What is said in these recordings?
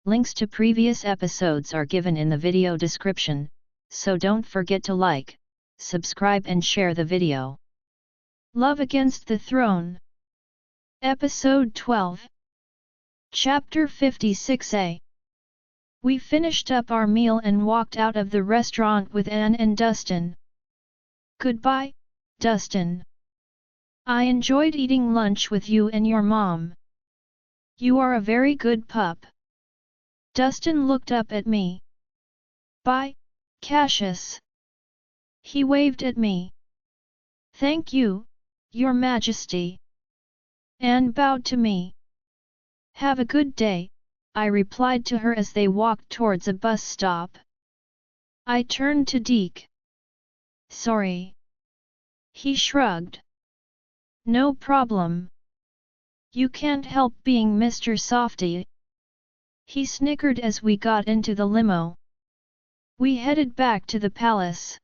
Links to previous episodes are given in the video description, so don't forget to like, subscribe and share the video. Love Against the Throne. Episode 12. Chapter 56a. We finished up our meal and walked out of the restaurant with Anne and Dustin. Goodbye, Dustin. I enjoyed eating lunch with you and your mom. You are a very good pup. Dustin looked up at me. Bye, Cassius. He waved at me. Thank you, Your Majesty. Anne bowed to me. Have a good day, I replied to her as they walked towards a bus stop. I turned to Deke. Sorry. He shrugged. No problem. You can't help being Mr. Softy. He snickered as we got into the limo. We headed back to the palace.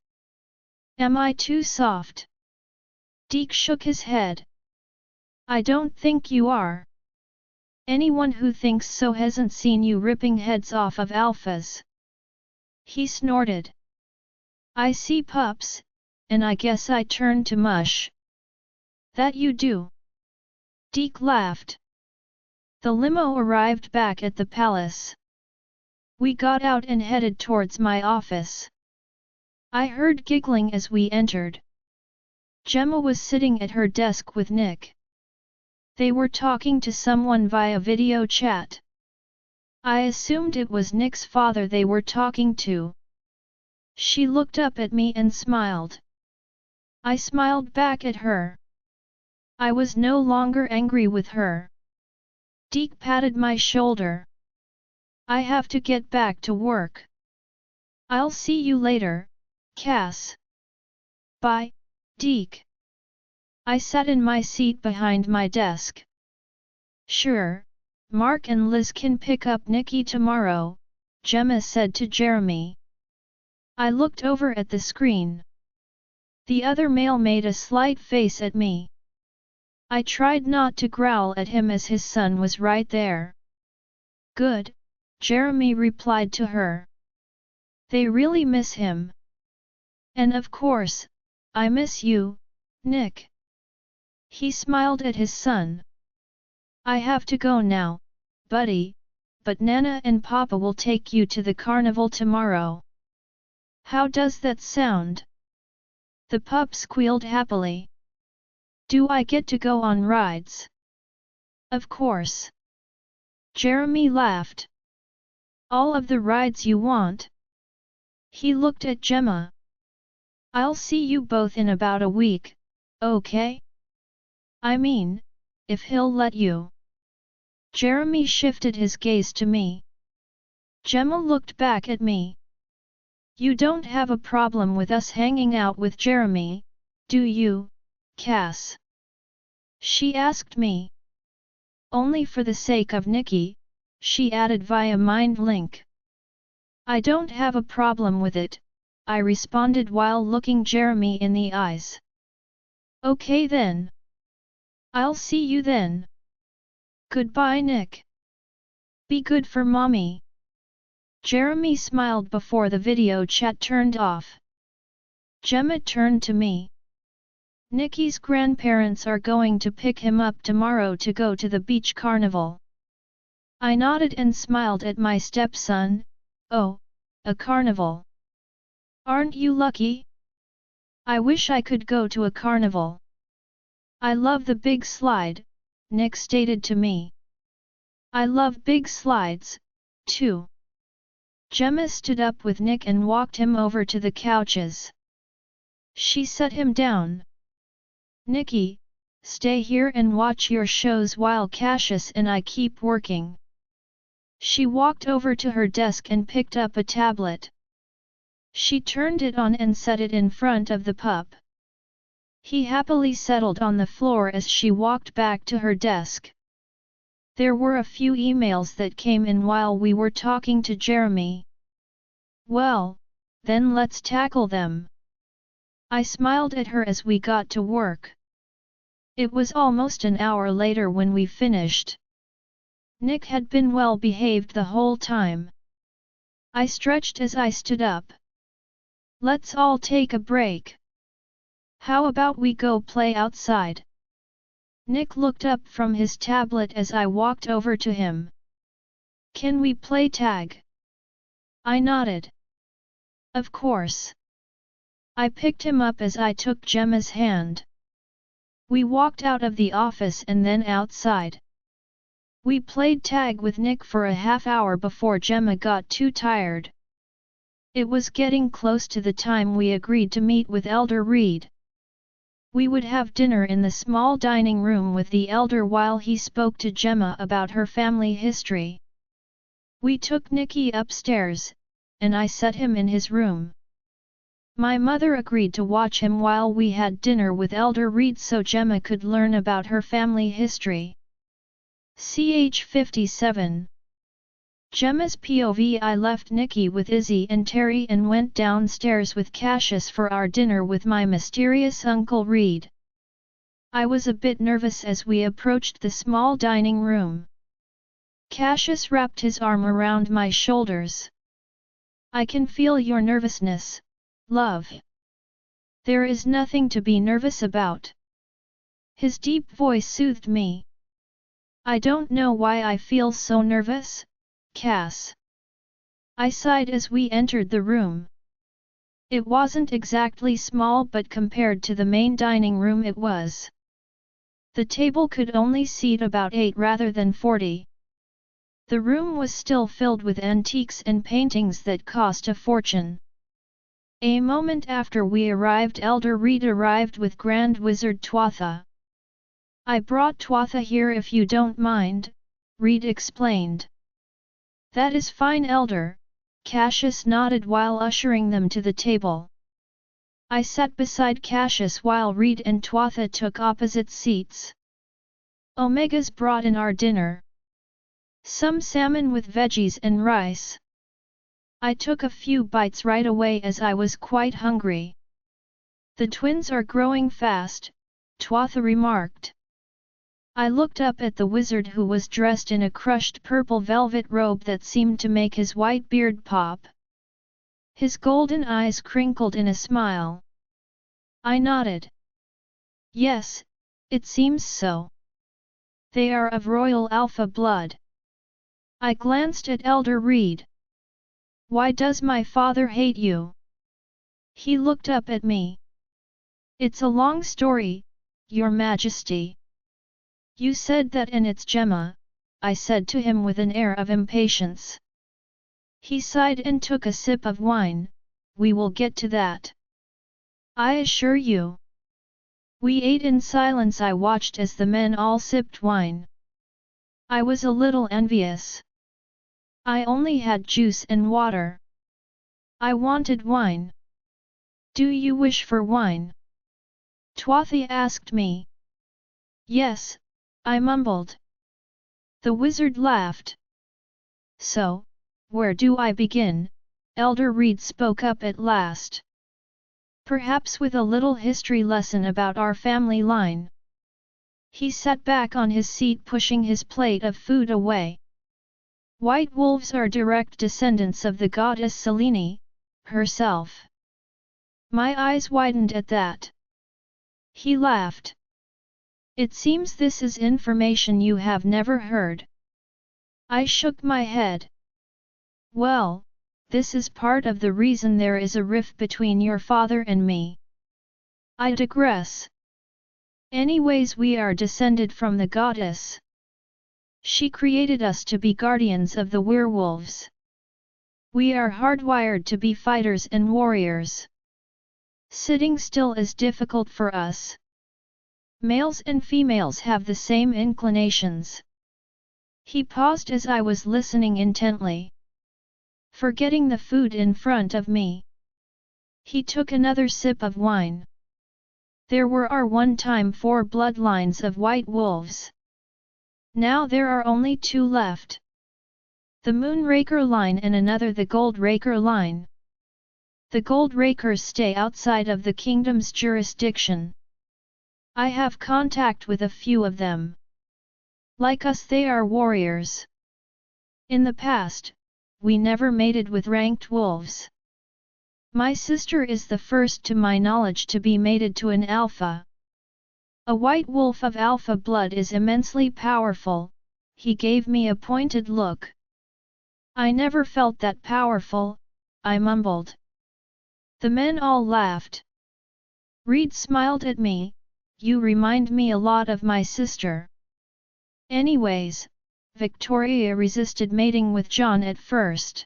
Am I too soft? Deke shook his head. I don't think you are. Anyone who thinks so hasn't seen you ripping heads off of alphas. He snorted. I see pups, and I guess I turn to mush. That you do. Deke laughed. The limo arrived back at the palace. We got out and headed towards my office. I heard giggling as we entered. Gemma was sitting at her desk with Nick. They were talking to someone via video chat. I assumed it was Nick's father they were talking to. She looked up at me and smiled. I smiled back at her. I was no longer angry with her. Deke patted my shoulder. I have to get back to work. I'll see you later, Cass. Bye, Deke. I sat in my seat behind my desk. Sure, Mark and Liz can pick up Nikki tomorrow, Gemma said to Jeremy. I looked over at the screen. The other male made a slight face at me. I tried not to growl at him as his son was right there. Good, Jeremy replied to her. They really miss him. And of course, I miss you, Nick. He smiled at his son. I have to go now, buddy, but Nana and Papa will take you to the carnival tomorrow. How does that sound? The pup squealed happily. Do I get to go on rides? Of course. Jeremy laughed. All of the rides you want? He looked at Gemma. I'll see you both in about a week, okay? I mean, if he'll let you. Jeremy shifted his gaze to me. Gemma looked back at me. You don't have a problem with us hanging out with Jeremy, do you, Cass? She asked me. Only for the sake of Nikki, she added via mind link. I don't have a problem with it, I responded while looking Jeremy in the eyes. Okay then. I'll see you then. Goodbye, Nick. Be good for mommy. Jeremy smiled before the video chat turned off. Gemma turned to me. Nikki's grandparents are going to pick him up tomorrow to go to the beach carnival. I nodded and smiled at my stepson. Oh, a carnival. Aren't you lucky? I wish I could go to a carnival. I love the big slide, Nick stated to me. I love big slides, too. Gemma stood up with Nick and walked him over to the couches. She set him down. Nicky, stay here and watch your shows while Cassius and I keep working. She walked over to her desk and picked up a tablet. She turned it on and set it in front of the pup. He happily settled on the floor as she walked back to her desk. There were a few emails that came in while we were talking to Jeremy. Well, then let's tackle them. I smiled at her as we got to work. It was almost an hour later when we finished. Nick had been well behaved the whole time. I stretched as I stood up. Let's all take a break. How about we go play outside? Nick looked up from his tablet as I walked over to him. Can we play tag? I nodded. Of course. I picked him up as I took Gemma's hand. We walked out of the office and then outside. We played tag with Nick for a half hour before Gemma got too tired. It was getting close to the time we agreed to meet with Elder Reed. We would have dinner in the small dining room with the elder while he spoke to Gemma about her family history. We took Nicky upstairs, and I set him in his room. My mother agreed to watch him while we had dinner with Elder Reed so Gemma could learn about her family history. Ch 57. Gemma's POV. I left Nicky with Izzy and Terry and went downstairs with Cassius for our dinner with my mysterious Uncle Reed. I was a bit nervous as we approached the small dining room. Cassius wrapped his arm around my shoulders. I can feel your nervousness, love. There is nothing to be nervous about. His deep voice soothed me. I don't know why I feel so nervous, Cass. I sighed as we entered the room. It wasn't exactly small but compared to the main dining room it was. The table could only seat about 8 rather than 40. The room was still filled with antiques and paintings that cost a fortune. A moment after we arrived, Elder Reed arrived with Grand Wizard Tuatha. I brought Tuatha here if you don't mind, Reed explained. That is fine, Elder, Cassius nodded while ushering them to the table. I sat beside Cassius while Reed and Tuatha took opposite seats. Omegas brought in our dinner. Some salmon with veggies and rice. I took a few bites right away as I was quite hungry. The twins are growing fast, Tuatha remarked. I looked up at the wizard who was dressed in a crushed purple velvet robe that seemed to make his white beard pop. His golden eyes crinkled in a smile. I nodded. Yes, it seems so. They are of royal alpha blood. I glanced at Elder Reed. Why does my father hate you? He looked up at me. It's a long story, Your Majesty. You said that and it's Gemma, I said to him with an air of impatience. He sighed and took a sip of wine. We will get to that. I assure you. We ate in silence. I watched as the men all sipped wine. I was a little envious. I only had juice and water. I wanted wine. Do you wish for wine? Tuatha asked me. Yes, I mumbled. The wizard laughed. So, where do I begin? Elder Reed spoke up at last. Perhaps with a little history lesson about our family line. He sat back on his seat pushing his plate of food away. White wolves are direct descendants of the goddess Selene, herself. My eyes widened at that. He laughed. It seems this is information you have never heard. I shook my head. Well, this is part of the reason there is a rift between your father and me. I digress. Anyways, we are descended from the goddess. She created us to be guardians of the werewolves. We are hardwired to be fighters and warriors. Sitting still is difficult for us. Males and females have the same inclinations. He paused as I was listening intently. Forgetting the food in front of me. He took another sip of wine. There were our one-time 4 bloodlines of white wolves. Now there are only 2 left. The Moonraker line and another, the Goldraker line. The Goldrakers stay outside of the kingdom's jurisdiction. I have contact with a few of them. Like us, they are warriors. In the past, we never mated with ranked wolves. My sister is the first to my knowledge to be mated to an alpha. A white wolf of alpha blood is immensely powerful, he gave me a pointed look. I never felt that powerful, I mumbled. The men all laughed. Reed smiled at me, you remind me a lot of my sister. Anyways, Victoria resisted mating with John at first.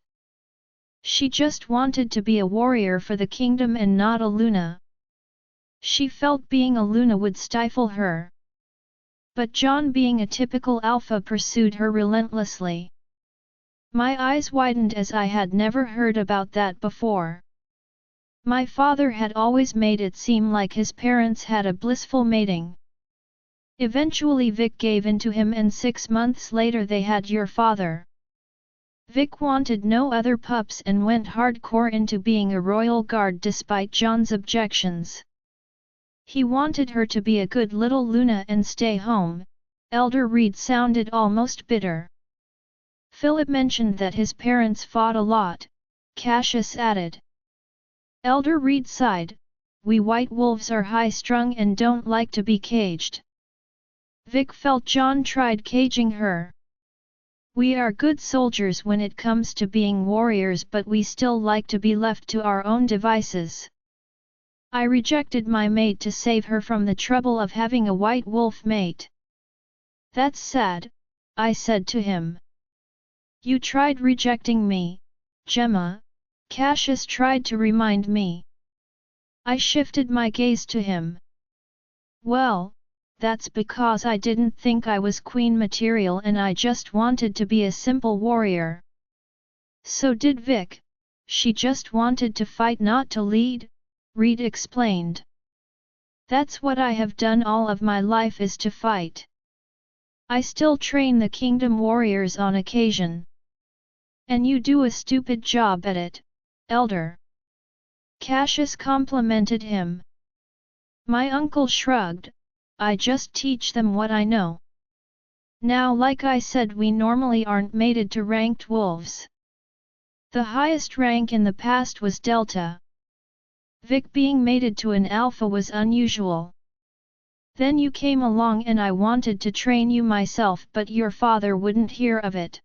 She just wanted to be a warrior for the kingdom and not a Luna. She felt being a Luna would stifle her. But John, being a typical alpha, pursued her relentlessly. My eyes widened as I had never heard about that before. My father had always made it seem like his parents had a blissful mating. Eventually Vic gave in to him and 6 months later they had your father. Vic wanted no other pups and went hardcore into being a royal guard despite John's objections. He wanted her to be a good little Luna and stay home. Elder Reed sounded almost bitter. Philip mentioned that his parents fought a lot, Cassius added. Elder Reed sighed, we white wolves are high-strung and don't like to be caged. Vic felt John tried caging her. We are good soldiers when it comes to being warriors, but we still like to be left to our own devices. I rejected my mate to save her from the trouble of having a white wolf mate. That's sad, I said to him. You tried rejecting me, Gemma, Cassius tried to remind me. I shifted my gaze to him. Well, that's because I didn't think I was queen material and I just wanted to be a simple warrior. So did Vic, she just wanted to fight not to lead, Reed explained. That's what I have done all of my life, is to fight. I still train the kingdom warriors on occasion. And you do a stupid job at it, Elder. Cassius complimented him. My uncle shrugged, I just teach them what I know. Now, like I said, we normally aren't mated to ranked wolves. The highest rank in the past was Delta. Vic being mated to an alpha was unusual. Then you came along and I wanted to train you myself, but your father wouldn't hear of it.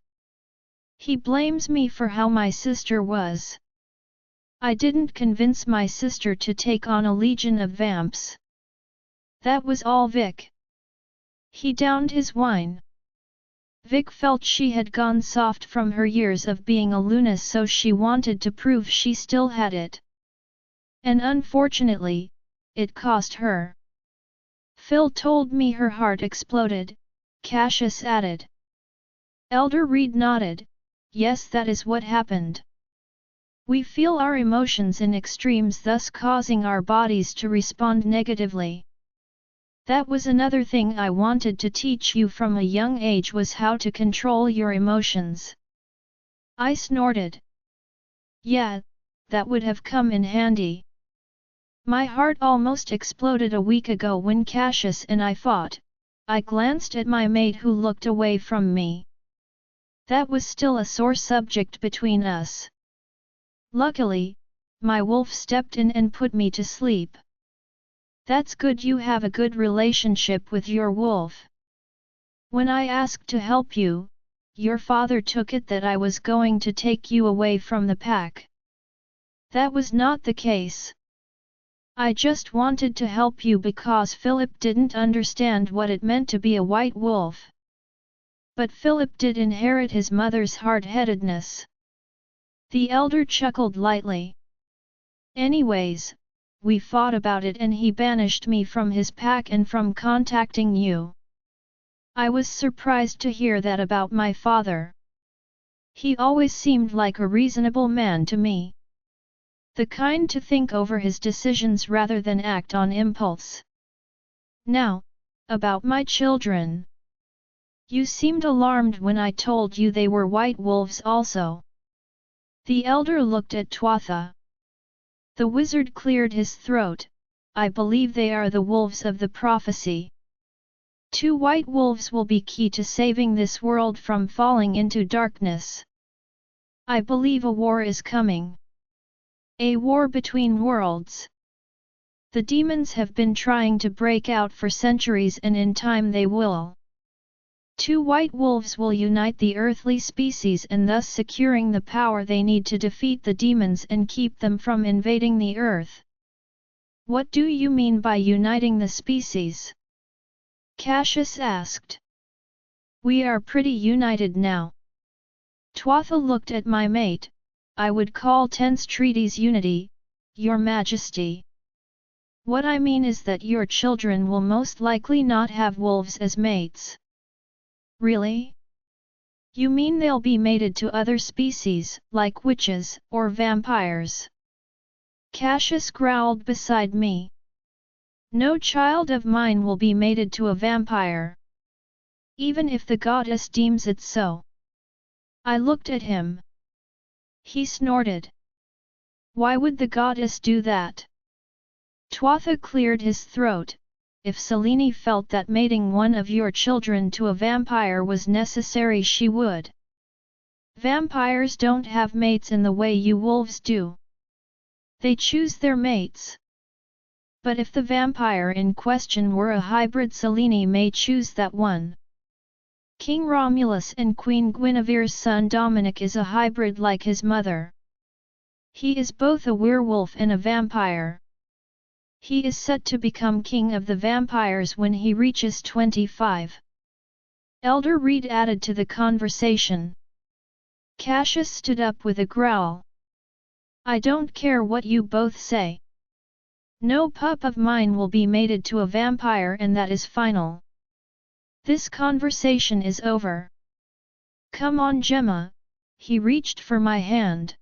He blames me for how my sister was. I didn't convince my sister to take on a legion of vamps. That was all, Vic. He downed his wine. Vic felt she had gone soft from her years of being a Luna, so she wanted to prove she still had it. And unfortunately, it cost her. Phil told me her heart exploded, Cassius added. Elder Reed nodded, yes, that is what happened. We feel our emotions in extremes, thus causing our bodies to respond negatively. That was another thing I wanted to teach you from a young age, was how to control your emotions. I snorted. Yeah, that would have come in handy. My heart almost exploded a week ago when Cassius and I fought. I glanced at my mate who looked away from me. That was still a sore subject between us. Luckily, my wolf stepped in and put me to sleep. That's good, you have a good relationship with your wolf. When I asked to help you, your father took it that I was going to take you away from the pack. That was not the case. I just wanted to help you because Philip didn't understand what it meant to be a white wolf. But Philip did inherit his mother's hard-headedness. The elder chuckled lightly. Anyways, we fought about it and he banished me from his pack and from contacting you. I was surprised to hear that about my father. He always seemed like a reasonable man to me. The kind to think over his decisions rather than act on impulse. Now, about my children. You seemed alarmed when I told you they were white wolves also. The elder looked at Tuatha. The wizard cleared his throat. I believe they are the wolves of the prophecy. 2 white wolves will be key to saving this world from falling into darkness. I believe a war is coming. A war between worlds. The demons have been trying to break out for centuries, and in time they will. 2 white wolves will unite the earthly species and thus securing the power they need to defeat the demons and keep them from invading the earth. What do you mean by uniting the species? Cassius asked. We are pretty united now. Tuatha looked at my mate. I would call tense treaties unity, Your Majesty. What I mean is that your children will most likely not have wolves as mates. Really? You mean they'll be mated to other species, like witches or vampires? Cassius growled beside me. No child of mine will be mated to a vampire. Even if the goddess deems it so. I looked at him. He snorted. Why would the goddess do that? Tuatha cleared his throat. If Selene felt that mating one of your children to a vampire was necessary, she would. Vampires don't have mates in the way you wolves do. They choose their mates. But if the vampire in question were a hybrid, Selene may choose that one. King Romulus and Queen Guinevere's son Dominic is a hybrid like his mother. He is both a werewolf and a vampire. He is set to become king of the vampires when he reaches 25. Elder Reed added to the conversation. Cassius stood up with a growl. I don't care what you both say. No pup of mine will be mated to a vampire, and that is final. This conversation is over. Come on, Gemma. He reached for my hand.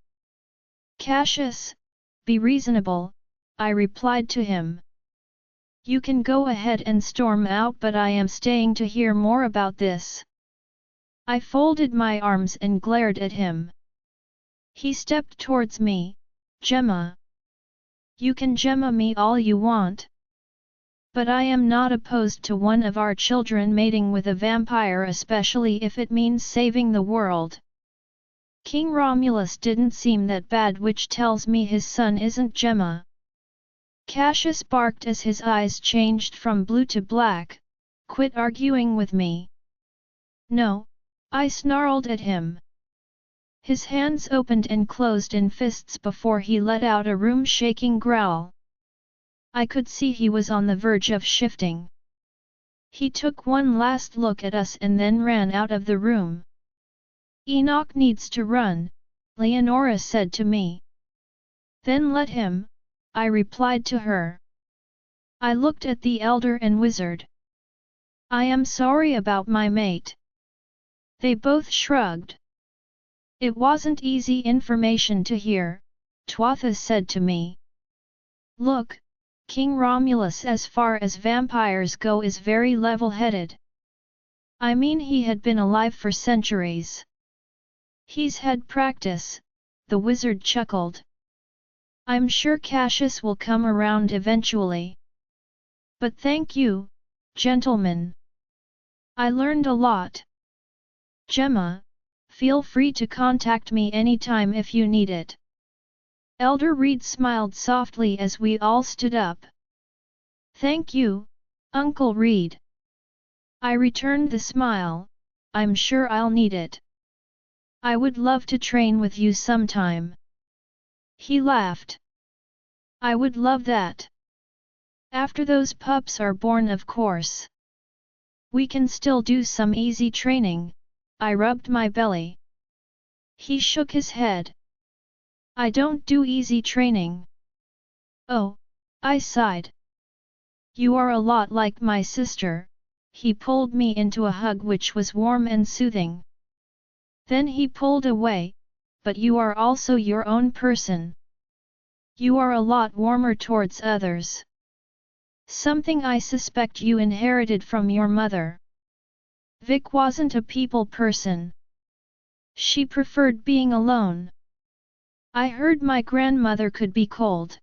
Cassius, be reasonable, I replied to him. You can go ahead and storm out, but I am staying to hear more about this. I folded my arms and glared at him. He stepped towards me. Gemma. You can Gemma me all you want. But I am not opposed to one of our children mating with a vampire, especially if it means saving the world. King Romulus didn't seem that bad, which tells me his son isn't Gemma. Cassius barked as his eyes changed from blue to black. Quit arguing with me. No, I snarled at him. His hands opened and closed in fists before he let out a room-shaking growl. I could see he was on the verge of shifting. He took one last look at us and then ran out of the room. Enoch needs to run, Leonora said to me. Then let him, I replied to her. I looked at the elder and wizard. I am sorry about my mate. They both shrugged. It wasn't easy information to hear, Tuatha said to me. Look, King Romulus, as far as vampires go, is very level-headed. I mean, he had been alive for centuries. He's had practice, the wizard chuckled. I'm sure Cassius will come around eventually. But thank you, gentlemen. I learned a lot. Gemma, feel free to contact me anytime if you need it. Elder Reed smiled softly as we all stood up. Thank you, Uncle Reed. I returned the smile. I'm sure I'll need it. I would love to train with you sometime. He laughed. I would love that. After those pups are born, of course. We can still do some easy training. I rubbed my belly. He shook his head. I don't do easy training. Oh, I sighed. You are a lot like my sister. He pulled me into a hug which was warm and soothing. Then he pulled away, but you are also your own person. You are a lot warmer towards others. Something I suspect you inherited from your mother. Vic wasn't a people person. She preferred being alone. I heard my grandmother could be cold.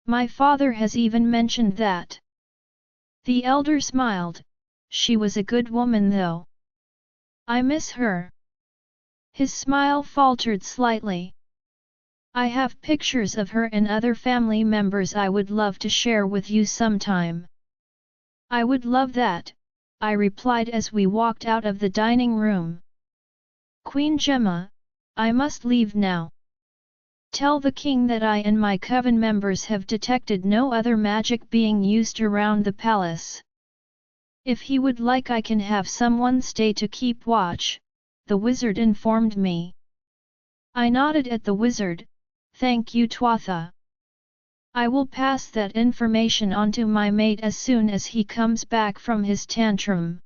My father has even mentioned that. The elder smiled. she was a good woman though. I miss her. His smile faltered slightly. I have pictures of her and other family members I would love to share with you sometime. I would love that, I replied as we walked out of the dining room. Queen Gemma, I must leave now. Tell the king that I and my coven members have detected no other magic being used around the palace. If he would like I can have someone stay to keep watch, the wizard informed me. I nodded at the wizard, thank you Tuatha. I will pass that information on to my mate as soon as he comes back from his tantrum.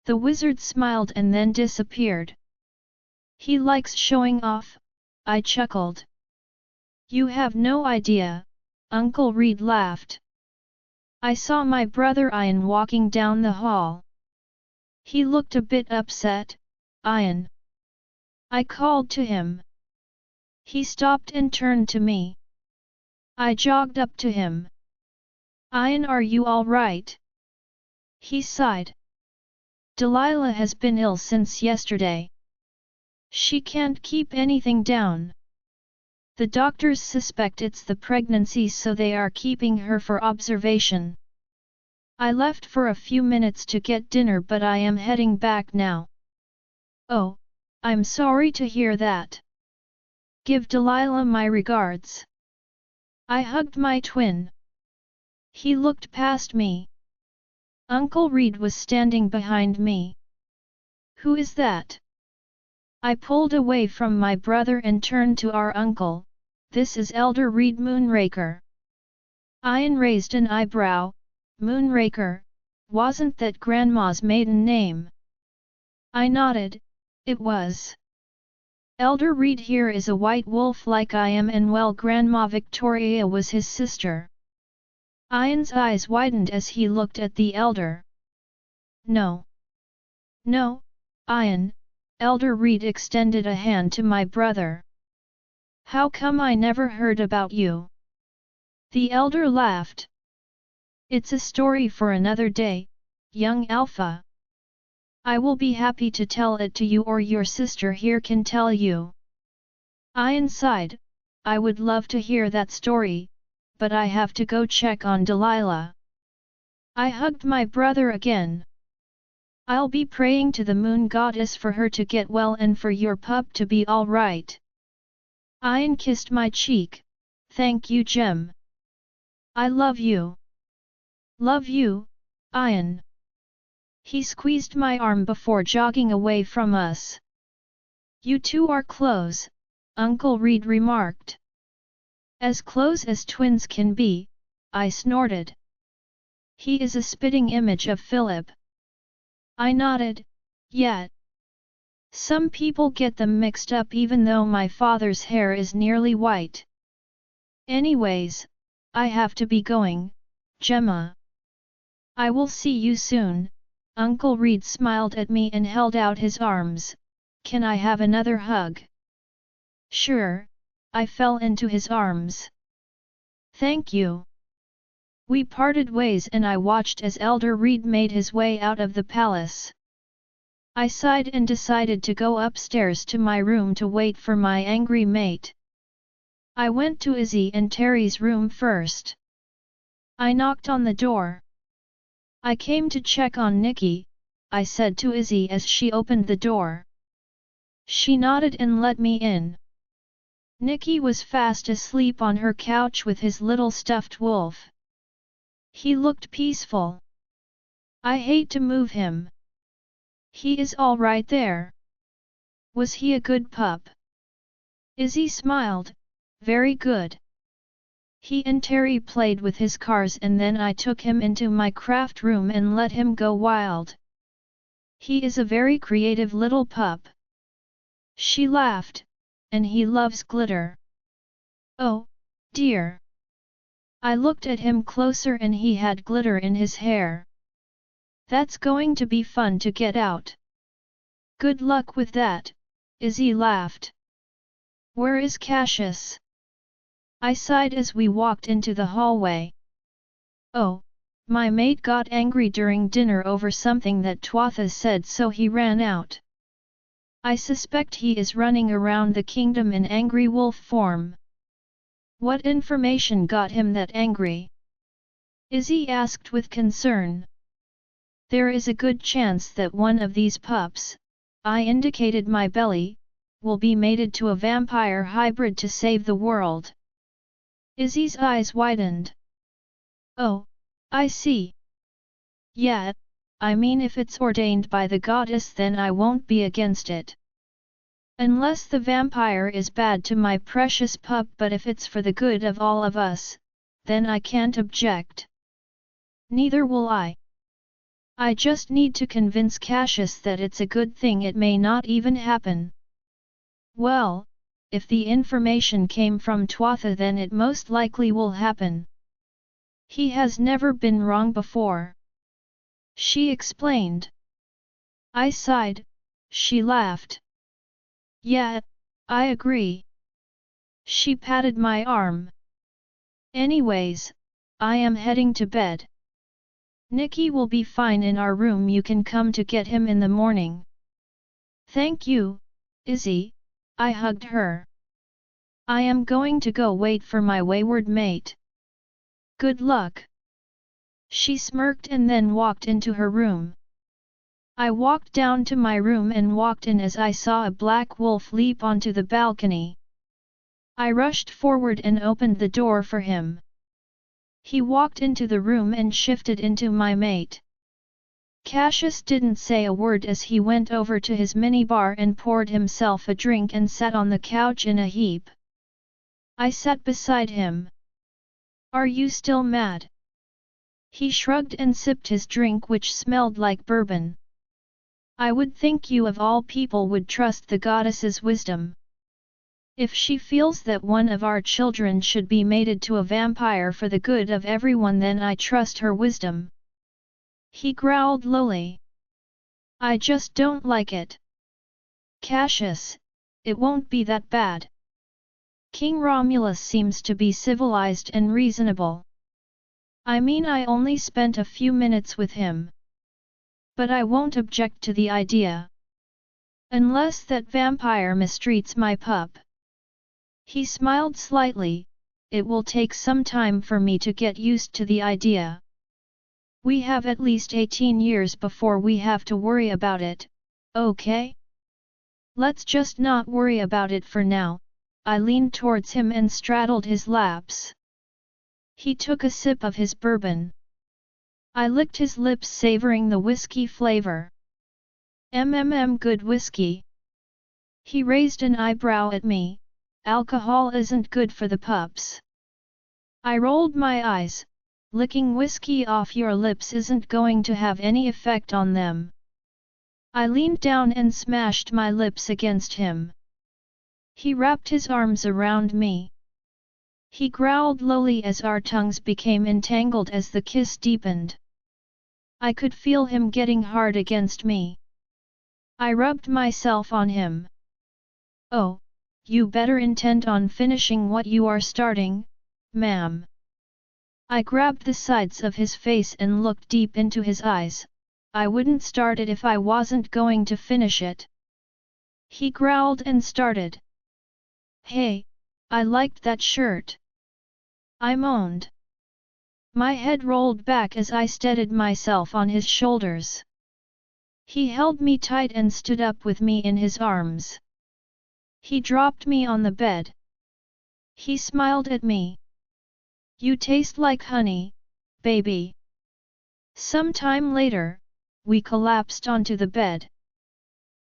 The wizard smiled and then disappeared. He likes showing off, I chuckled. You have no idea, Uncle Reed laughed. I saw my brother Ian walking down the hall. He looked a bit upset. Ian. I called to him. He stopped and turned to me. I jogged up to him. Ian, are you all right? He sighed. Delilah has been ill since yesterday. She can't keep anything down. The doctors suspect it's the pregnancy, so they are keeping her for observation. I left for a few minutes to get dinner, but I am heading back now. Oh, I'm sorry to hear that. Give Delilah my regards. I hugged my twin. He looked past me. Uncle Reed was standing behind me. Who is that? I pulled away from my brother and turned to our uncle. This is Elder Reed Moonraker. Ian raised an eyebrow. Moonraker, wasn't that Grandma's maiden name? I nodded, it was. Elder Reed here is a white wolf like I am, and well, Grandma Victoria was his sister. Ian's eyes widened as he looked at the elder. No. No, Ian, Elder Reed extended a hand to my brother. How come I never heard about you? The elder laughed. It's a story for another day, young Alpha. I will be happy to tell it to you, or your sister here can tell you. Ian sighed. I would love to hear that story, but I have to go check on Delilah. I hugged my brother again. I'll be praying to the moon goddess for her to get well and for your pup to be all right. Ian kissed my cheek. Thank you, Gem. I love you. Love you, Ian. He squeezed my arm before jogging away from us. You two are close, Uncle Reed remarked. As close as twins can be, I snorted. He is a spitting image of Philip. I nodded, yet. Some people get them mixed up, even though my father's hair is nearly white. Anyways, I have to be going, Gemma. I will see you soon. Uncle Reed smiled at me and held out his arms. Can I have another hug? Sure, I fell into his arms. Thank you. We parted ways and I watched as Elder Reed made his way out of the palace. I sighed and decided to go upstairs to my room to wait for my angry mate. I went to Izzy and Terry's room first. I knocked on the door. I came to check on Nikki, I said to Izzy as she opened the door. She nodded and let me in. Nikki was fast asleep on her couch with his little stuffed wolf. He looked peaceful. I hate to move him. He is all right there. Was he a good pup? Izzy smiled. Very good. He and Terry played with his cars and then I took him into my craft room and let him go wild. He is a very creative little pup. She laughed. And he loves glitter. Oh, dear. I looked at him closer and he had glitter in his hair. That's going to be fun to get out. Good luck with that, Izzy laughed. Where is Cassius? I sighed as we walked into the hallway. Oh, My mate got angry during dinner over something that Tuatha said, so he ran out. I suspect he is running around the kingdom in angry wolf form. What information got him that angry? Izzy asked with concern. There is a good chance that one of these pups, I indicated my belly, will be mated to a vampire hybrid to save the world. Izzy's eyes widened. Oh, I see. Yeah, I mean if it's ordained by the goddess then I won't be against it. Unless the vampire is bad to my precious pup, but if it's for the good of all of us, then I can't object. Neither will I. I just need to convince Cassius that it's a good thing it may not even happen. Well, if the information came from Tuatha then it most likely will happen. He has never been wrong before. She explained. I sighed, she laughed. Yeah, I agree. She patted my arm. Anyways, I am heading to bed. Nicky will be fine in our room, you can come to get him in the morning. Thank you, Izzy, I hugged her. I am going to go wait for my wayward mate. Good luck. She smirked and then walked into her room. I walked down to my room and walked in as I saw a black wolf leap onto the balcony. I rushed forward and opened the door for him. He walked into the room and shifted into my mate. Cassius didn't say a word as he went over to his minibar and poured himself a drink and sat on the couch in a heap. I sat beside him. Are you still mad? He shrugged and sipped his drink, which smelled like bourbon. I would think you of all people would trust the goddess's wisdom. If she feels that one of our children should be mated to a vampire for the good of everyone, then I trust her wisdom. He growled lowly. I just don't like it. Cassius, it won't be that bad. King Romulus seems to be civilized and reasonable. I mean, I only spent a few minutes with him. But I won't object to the idea. Unless that vampire mistreats my pup. He smiled slightly. It will take some time for me to get used to the idea. We have at least 18 years before we have to worry about it, okay? Let's just not worry about it for now. I leaned towards him and straddled his laps. He took a sip of his bourbon. I licked his lips, savoring the whiskey flavor. Good whiskey. He raised an eyebrow at me. Alcohol isn't good for the pups. I rolled my eyes. Licking whiskey off your lips isn't going to have any effect on them. I leaned down and smashed my lips against him. He wrapped his arms around me. He growled lowly as our tongues became entangled as the kiss deepened. I could feel him getting hard against me. I rubbed myself on him. Oh, you better intend on finishing what you are starting, ma'am. I grabbed the sides of his face and looked deep into his eyes. I wouldn't start it if I wasn't going to finish it. He growled and started. Hey, I liked that shirt. I moaned. My head rolled back as I steadied myself on his shoulders. He held me tight and stood up with me in his arms. He dropped me on the bed. He smiled at me. You taste like honey, baby. Some time later, we collapsed onto the bed.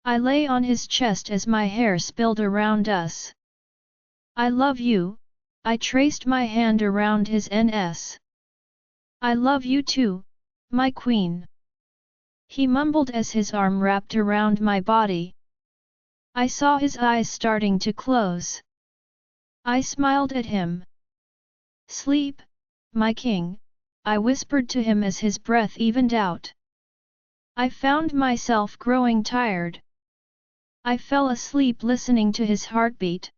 I lay on his chest as my hair spilled around us. I love you, I traced my hand around his NS. I love you too, my queen. He mumbled as his arm wrapped around my body. I saw his eyes starting to close. I smiled at him. Sleep, my king, I whispered to him as his breath evened out. I found myself growing tired. I fell asleep listening to his heartbeat.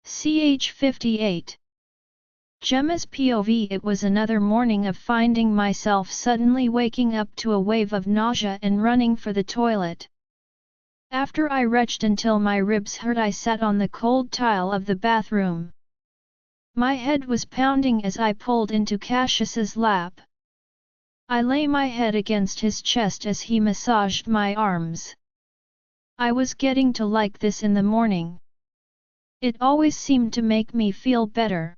Ch 58. Gemma's POV. It was another morning of finding myself suddenly waking up to a wave of nausea and running for the toilet. After I retched until my ribs hurt, I sat on the cold tile of the bathroom. My head was pounding as I pulled into Cassius's lap. I lay my head against his chest as he massaged my arms. I was getting to like this in the morning. It always seemed to make me feel better.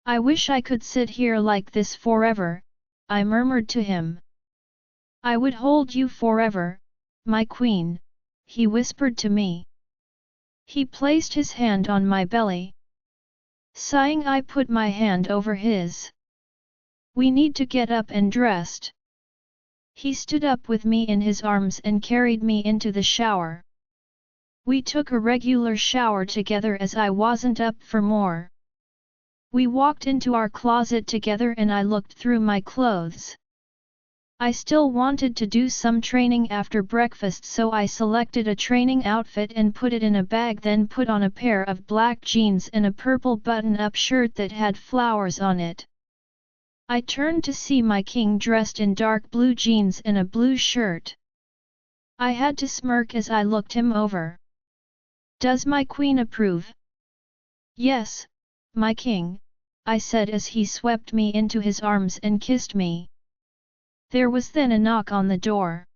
I wish I could sit here like this forever, I murmured to him. I would hold you forever, my queen, he whispered to me. He placed his hand on my belly. Sighing, I put my hand over his. We need to get up and dressed. He stood up with me in his arms and carried me into the shower. We took a regular shower together as I wasn't up for more. We walked into our closet together and I looked through my clothes. I still wanted to do some training after breakfast, so I selected a training outfit and put it in a bag, then put on a pair of black jeans and a purple button-up shirt that had flowers on it. I turned to see my king dressed in dark blue jeans and a blue shirt. I had to smirk as I looked him over. Does my queen approve? Yes, my king, I said as he swept me into his arms and kissed me. There was then a knock on the door.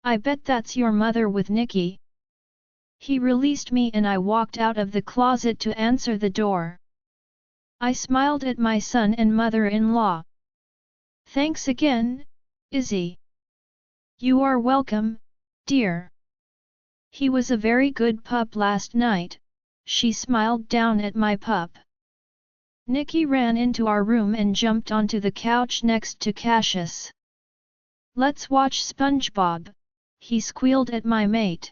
I bet that's your mother with Nikki. He released me and I walked out of the closet to answer the door. I smiled at my son and mother-in-law. Thanks again, Izzy. You are welcome, dear. He was a very good pup last night, she smiled down at my pup. Nikki ran into our room and jumped onto the couch next to Cassius. Let's watch SpongeBob, he squealed at my mate.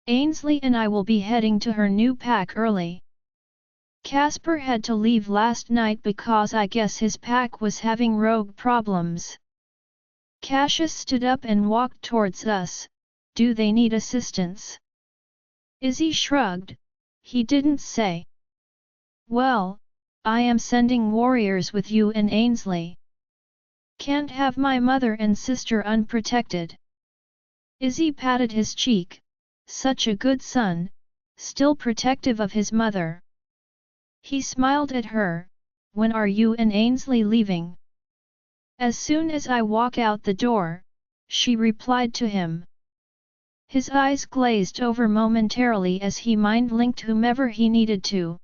Ainsley and I will be heading to her new pack early. Casper had to leave last night because I guess his pack was having rogue problems. Cassius stood up and walked towards us. Do they need assistance? Izzy shrugged. He didn't say. Well, I am sending warriors with you and Ainsley. Can't have my mother and sister unprotected. Izzy patted his cheek. Such a good son, still protective of his mother. He smiled at her. When are you and Ainsley leaving? As soon as I walk out the door, she replied to him. His eyes glazed over momentarily as he mind-linked whomever he needed to.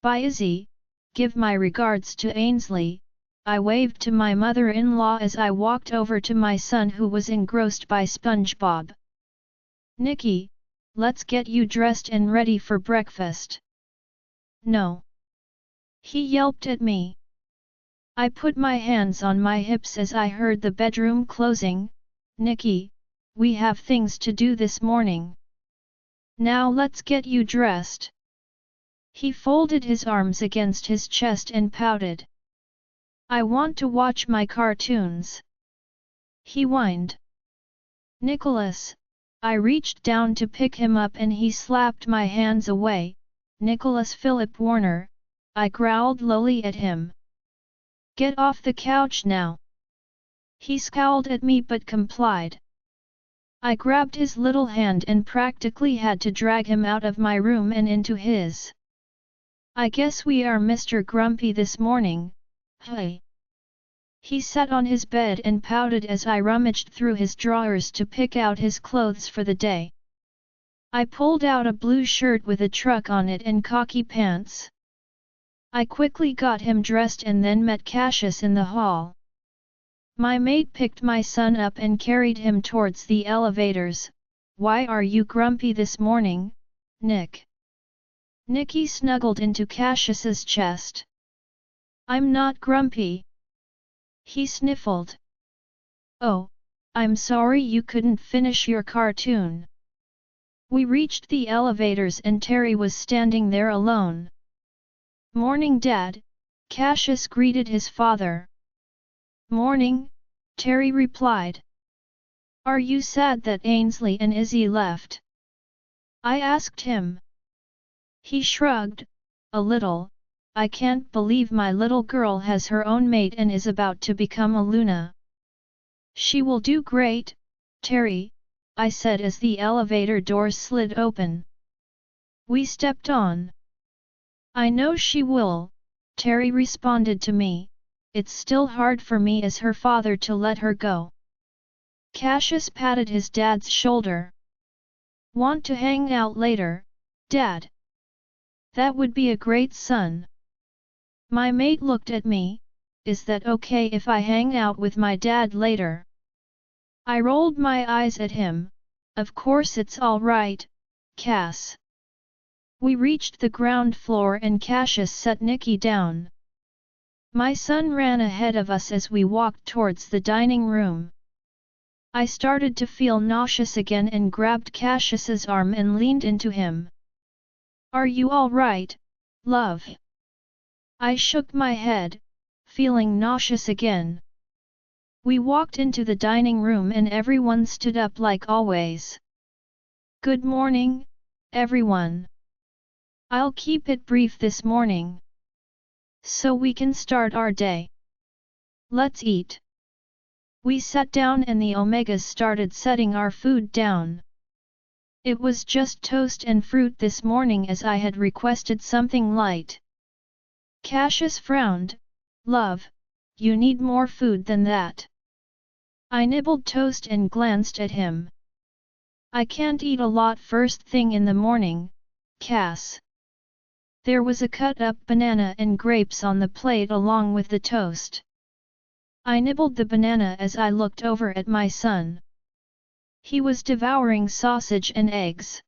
Bye Izzy, give my regards to Ainsley, I waved to my mother-in-law as I walked over to my son who was engrossed by SpongeBob. Nikki, let's get you dressed and ready for breakfast. No. He yelped at me. I put my hands on my hips as I heard the bedroom closing. Nikki, we have things to do this morning. Now let's get you dressed. He folded his arms against his chest and pouted. I want to watch my cartoons. He whined. Nicholas, I reached down to pick him up and he slapped my hands away. Nicholas Philip Warner, I growled lowly at him. Get off the couch now. He scowled at me but complied. I grabbed his little hand and practically had to drag him out of my room and into his. I guess we are Mr. Grumpy this morning, hey. He sat on his bed and pouted as I rummaged through his drawers to pick out his clothes for the day. I pulled out a blue shirt with a truck on it and khaki pants. I quickly got him dressed and then met Cassius in the hall. My mate picked my son up and carried him towards the elevators. Why are you grumpy this morning, Nick? Nicky snuggled into Cassius's chest. I'm not grumpy. He sniffled. Oh, I'm sorry you couldn't finish your cartoon. We reached the elevators and Terry was standing there alone. Morning, Dad, Cassius greeted his father. Morning, Terry replied. Are you sad that Ainsley and Izzy left? I asked him. He shrugged, a little. I can't believe my little girl has her own mate and is about to become a Luna. She will do great, Terry, I said as the elevator doors slid open. We stepped on. I know she will, Terry responded to me. It's still hard for me as her father to let her go. Cassius patted his dad's shoulder. Want to hang out later, Dad? That would be a great son. My mate looked at me. Is that okay if I hang out with my dad later? I rolled my eyes at him. Of course it's all right, Cass. We reached the ground floor and Cassius set Nikki down. My son ran ahead of us as we walked towards the dining room. I started to feel nauseous again and grabbed Cassius's arm and leaned into him. Are you all right, love? I shook my head, feeling nauseous again. We walked into the dining room and everyone stood up like always. Good morning, everyone. I'll keep it brief this morning, so we can start our day. Let's eat. We sat down and the Omegas started setting our food down. It was just toast and fruit this morning as I had requested something light. Cassius frowned. Love, you need more food than that. I nibbled toast and glanced at him. I can't eat a lot first thing in the morning, Cass. There was a cut-up banana and grapes on the plate along with the toast. I nibbled the banana as I looked over at my son. He was devouring sausage and eggs.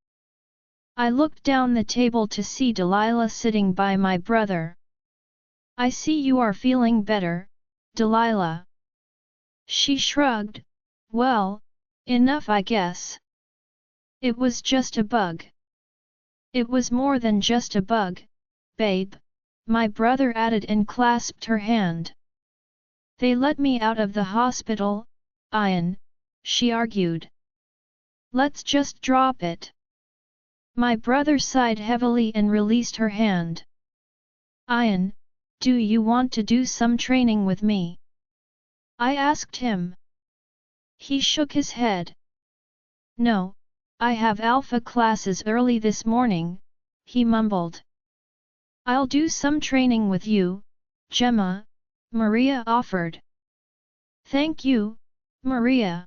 I looked down the table to see Delilah sitting by my brother. I see you are feeling better, Delilah. She shrugged. Well, enough I guess. It was just a bug. It was more than just a bug, babe, my brother added and clasped her hand. They let me out of the hospital, Ian, she argued. Let's just drop it. My brother sighed heavily and released her hand. Ian, do you want to do some training with me? I asked him. He shook his head. No, I have alpha classes early this morning, he mumbled. I'll do some training with you, Gemma, Maria offered. Thank you, Maria.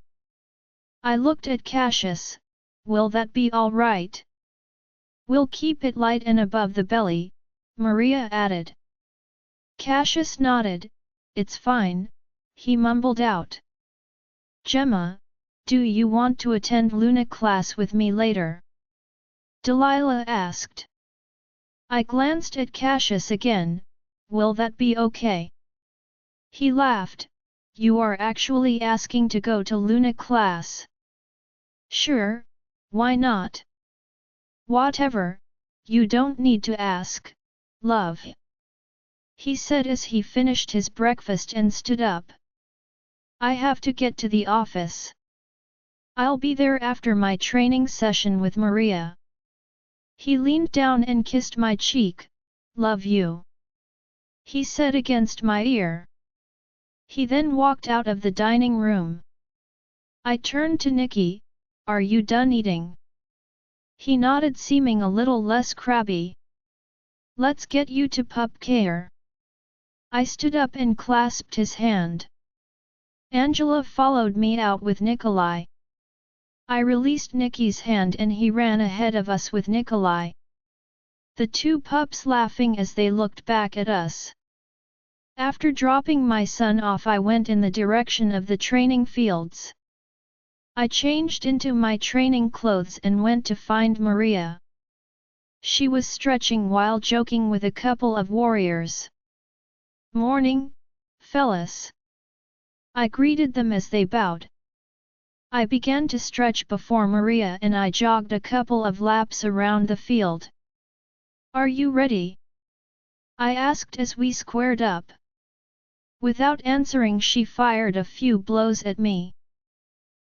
I looked at Cassius. Will that be all right? We'll keep it light and above the belly, Maria added. Cassius nodded. It's fine, he mumbled out. Gemma, do you want to attend Luna class with me later? Delilah asked. I glanced at Cassius again. Will that be okay? He laughed. You are actually asking to go to Luna class? Sure, why not? Whatever, you don't need to ask, love. He said as he finished his breakfast and stood up. I have to get to the office. I'll be there after my training session with Maria. He leaned down and kissed my cheek. Love you, he said against my ear. He then walked out of the dining room. I turned to Nikki. Are you done eating? He nodded, seeming a little less crabby. Let's get you to pup care. I stood up and clasped his hand. Angela followed me out with Nikolai. I released Nikki's hand and he ran ahead of us with Nikolai. The two pups laughing as they looked back at us. After dropping my son off, I went in the direction of the training fields. I changed into my training clothes and went to find Maria. She was stretching while joking with a couple of warriors. Morning, fellas. I greeted them as they bowed. I began to stretch before Maria and I jogged a couple of laps around the field. Are you ready? I asked as we squared up. Without answering, she fired a few blows at me.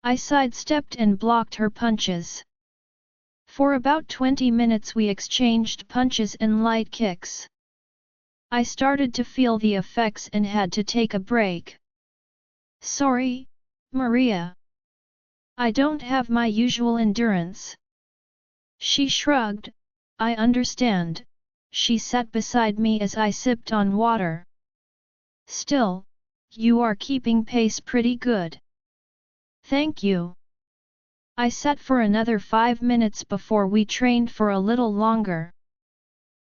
I sidestepped and blocked her punches. For about 20 minutes we exchanged punches and light kicks. I started to feel the effects and had to take a break. Sorry, Maria. I don't have my usual endurance. She shrugged. I understand. She sat beside me as I sipped on water. Still, you are keeping pace pretty good. Thank you. I sat for another 5 minutes before we trained for a little longer.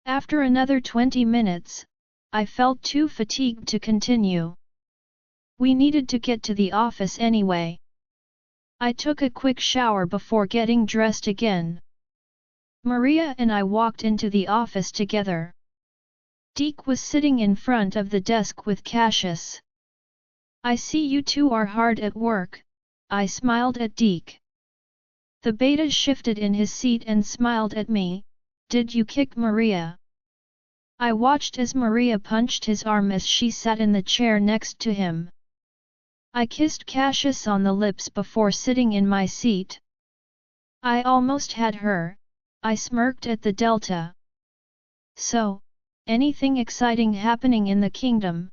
After another 20 minutes, I felt too fatigued to continue. We needed to get to the office anyway. I took a quick shower before getting dressed again. Maria and I walked into the office together. Deke was sitting in front of the desk with Cassius. I see you two are hard at work, I smiled at Deke. The beta shifted in his seat and smiled at me. Did you kick Maria? I watched as Maria punched his arm as she sat in the chair next to him. I kissed Cassius on the lips before sitting in my seat. I almost had her, I smirked at the Delta. So, anything exciting happening in the kingdom?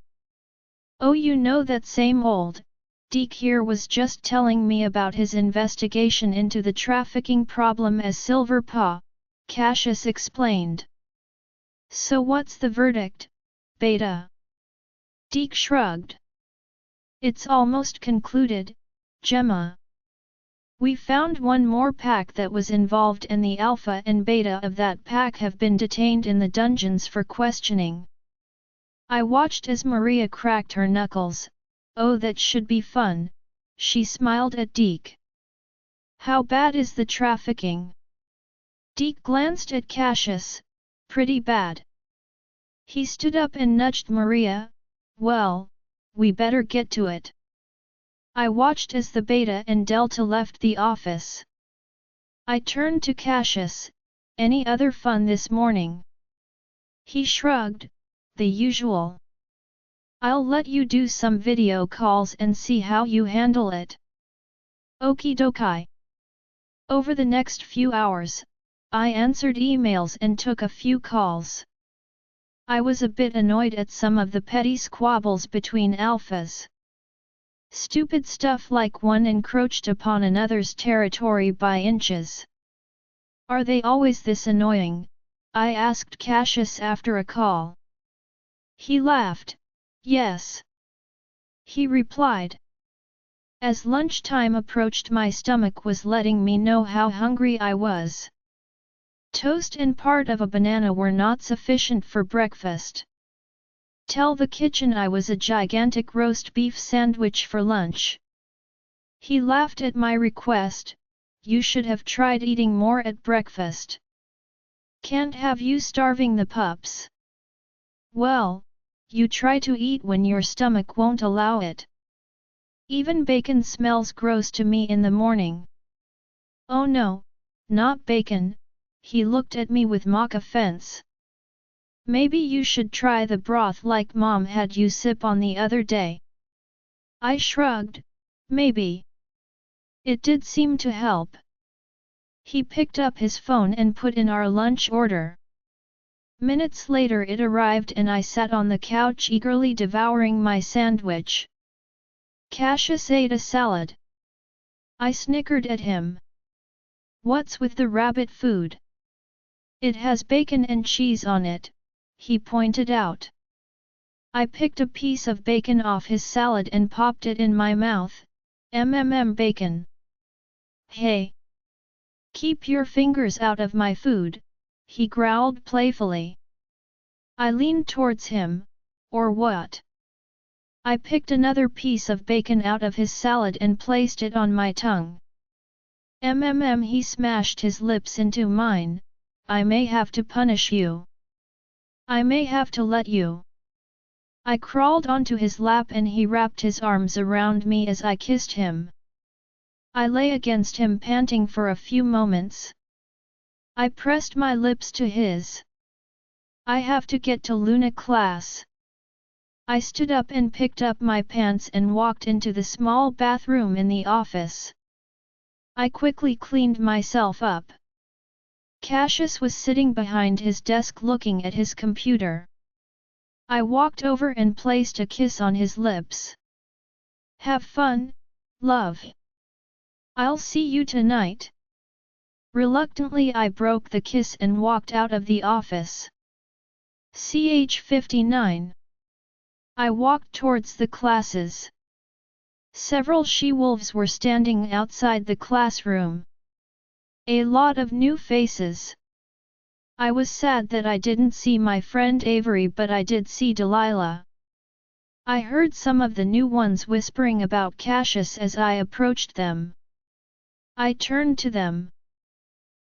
Oh, you know that same old. Deke here was just telling me about his investigation into the trafficking problem as Silver Paw, Cassius explained. So what's the verdict, Beta? Deke shrugged. It's almost concluded, Gemma. We found one more pack that was involved and the Alpha and Beta of that pack have been detained in the dungeons for questioning. I watched as Maria cracked her knuckles. Oh, that should be fun, she smiled at Deke. How bad is the trafficking? Deke glanced at Cassius. Pretty bad. He stood up and nudged Maria. Well, we better get to it. I watched as the Beta and Delta left the office. I turned to Cassius. Any other fun this morning? He shrugged. The usual. I'll let you do some video calls and see how you handle it. Okie dokie. Over the next few hours, I answered emails and took a few calls. I was a bit annoyed at some of the petty squabbles between alphas. Stupid stuff like one encroached upon another's territory by inches. Are they always this annoying? I asked Cassius after a call. He laughed. Yes. He replied. As lunchtime approached, my stomach was letting me know how hungry I was. Toast and part of a banana were not sufficient for breakfast. Tell the kitchen I was a gigantic roast beef sandwich for lunch. He laughed at my request. You should have tried eating more at breakfast. Can't have you starving the pups. Well, you try to eat when your stomach won't allow it. Even bacon smells gross to me in the morning. Oh no, not bacon, he looked at me with mock offense. Maybe you should try the broth like Mom had you sip on the other day. I shrugged. Maybe. It did seem to help. He picked up his phone and put in our lunch order. Minutes later it arrived and I sat on the couch eagerly devouring my sandwich. Cassius ate a salad. I snickered at him. What's with the rabbit food? It has bacon and cheese on it, he pointed out. I picked a piece of bacon off his salad and popped it in my mouth. Bacon. Hey! Keep your fingers out of my food, he growled playfully. I leaned towards him. Or what? I picked another piece of bacon out of his salad and placed it on my tongue. He smashed his lips into mine. I may have to punish you. I may have to let you. I crawled onto his lap and he wrapped his arms around me as I kissed him. I lay against him panting for a few moments. I pressed my lips to his. I have to get to Luna class. I stood up and picked up my pants and walked into the small bathroom in the office. I quickly cleaned myself up. Cassius was sitting behind his desk looking at his computer. I walked over and placed a kiss on his lips. Have fun, love. I'll see you tonight. Reluctantly I broke the kiss and walked out of the office. Ch 59. I walked towards the classes. Several she-wolves were standing outside the classroom. A lot of new faces. I was sad that I didn't see my friend Avery, but I did see Delilah. I heard some of the new ones whispering about Cassius as I approached them. I turned to them.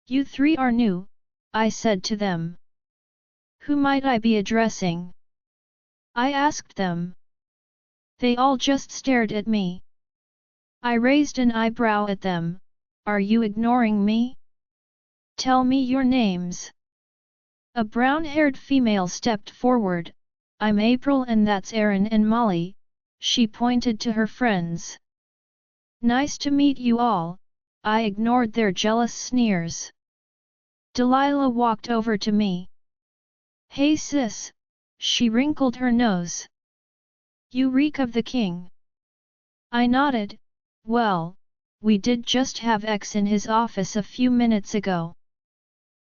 You three are new, I said to them. Who might I be addressing? I asked them. They all just stared at me. I raised an eyebrow at them. Are you ignoring me? Tell me your names. A brown-haired female stepped forward. I'm April and that's Aaron and Molly, she pointed to her friends. Nice to meet you all, I ignored their jealous sneers. Delilah walked over to me. Hey sis, she wrinkled her nose. You reek of the king. I nodded. Well, we did just have X in his office a few minutes ago.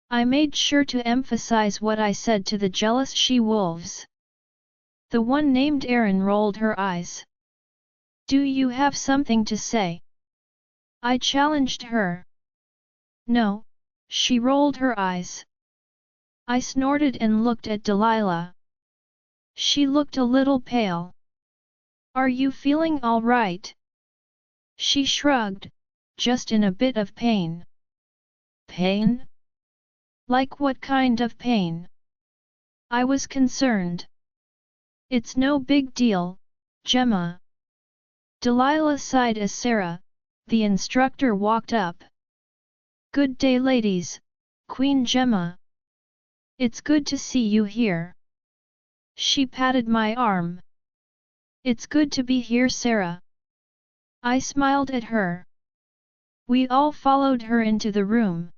I made sure to emphasize what I said to the jealous she-wolves. The one named Aaron rolled her eyes. Do you have something to say? I challenged her. No, she rolled her eyes. I snorted and looked at Delilah. She looked a little pale. Are you feeling all right? She shrugged, just in a bit of pain. Pain? Like what kind of pain? I was concerned. It's no big deal, Gemma. Delilah sighed as Sarah, the instructor, walked up. Good day ladies, Queen Gemma. It's good to see you here. She patted my arm. It's good to be here, Sarah. I smiled at her. We all followed her into the room.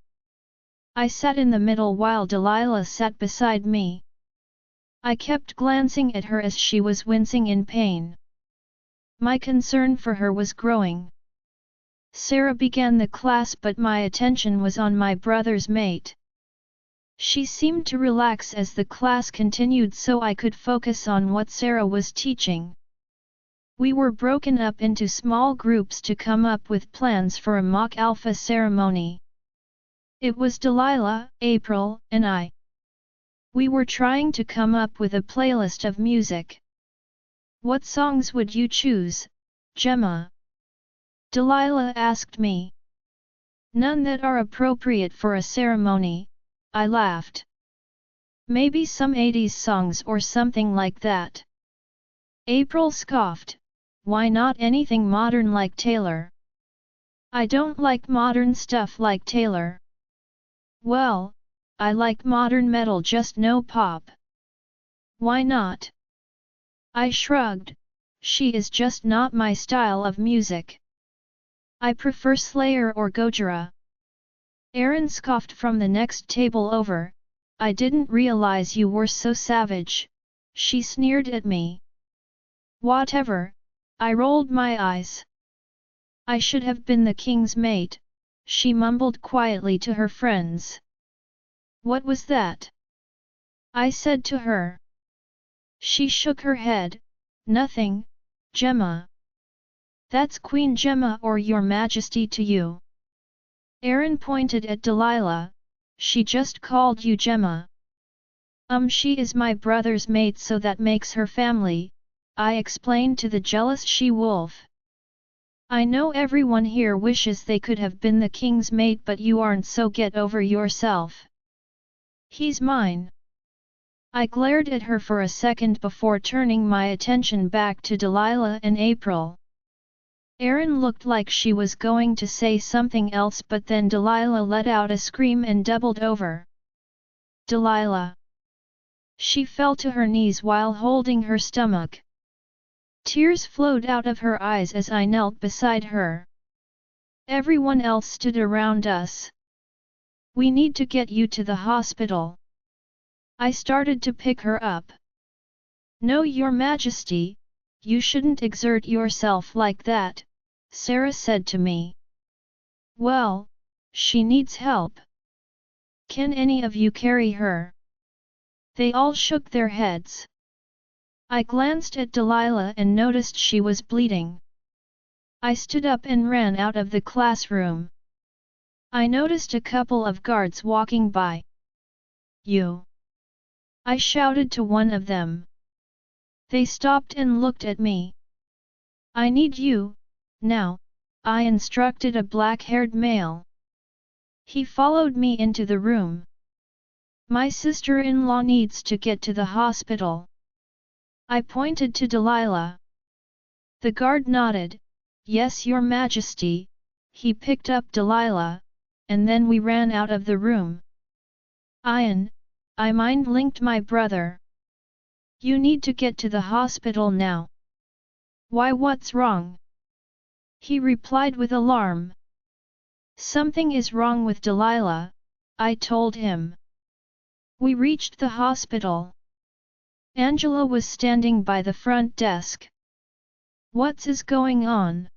I sat in the middle while Delilah sat beside me. I kept glancing at her as she was wincing in pain. My concern for her was growing. Sarah began the class, but my attention was on my brother's mate. She seemed to relax as the class continued so I could focus on what Sarah was teaching. We were broken up into small groups to come up with plans for a mock alpha ceremony. It was Delilah, April, and I. We were trying to come up with a playlist of music. What songs would you choose, Gemma? Delilah asked me. None that are appropriate for a ceremony, I laughed. Maybe some 80s songs or something like that. April scoffed. Why not anything modern like Taylor? I don't like modern stuff like Taylor. Well, I like modern metal, just no pop. Why not? I shrugged. She is just not my style of music. I prefer Slayer or Gojira. Aaron scoffed from the next table over. I didn't realize you were so savage. She sneered at me. Whatever, I rolled my eyes. I should have been the king's mate, she mumbled quietly to her friends. What was that? I said to her. She shook her head. Nothing, Gemma. That's Queen Gemma or Your Majesty to you. Aaron pointed at Delilah. She just called you Gemma. She is my brother's mate, so that makes her family, I explained to the jealous she-wolf. I know everyone here wishes they could have been the king's mate, but you aren't, so get over yourself. He's mine. I glared at her for a second before turning my attention back to Delilah and April. Aaron looked like she was going to say something else, but then Delilah let out a scream and doubled over. Delilah! She fell to her knees while holding her stomach. Tears flowed out of her eyes as I knelt beside her. Everyone else stood around us. We need to get you to the hospital. I started to pick her up. "No, your majesty, you shouldn't exert yourself like that," Sarah said to me. "Well, she needs help. Can any of you carry her?" They all shook their heads. I glanced at Delilah and noticed she was bleeding. I stood up and ran out of the classroom. I noticed a couple of guards walking by. "You!" I shouted to one of them. They stopped and looked at me. "I need you, now," I instructed a black-haired male. He followed me into the room. "My sister-in-law needs to get to the hospital." I pointed to Delilah. The guard nodded, "Yes, your majesty." He picked up Delilah, and then we ran out of the room. "Ian," I mind-linked my brother. "You need to get to the hospital now." "Why, what's wrong?" he replied with alarm. "Something is wrong with Delilah," I told him. We reached the hospital. Angela was standing by the front desk. "What's going on?"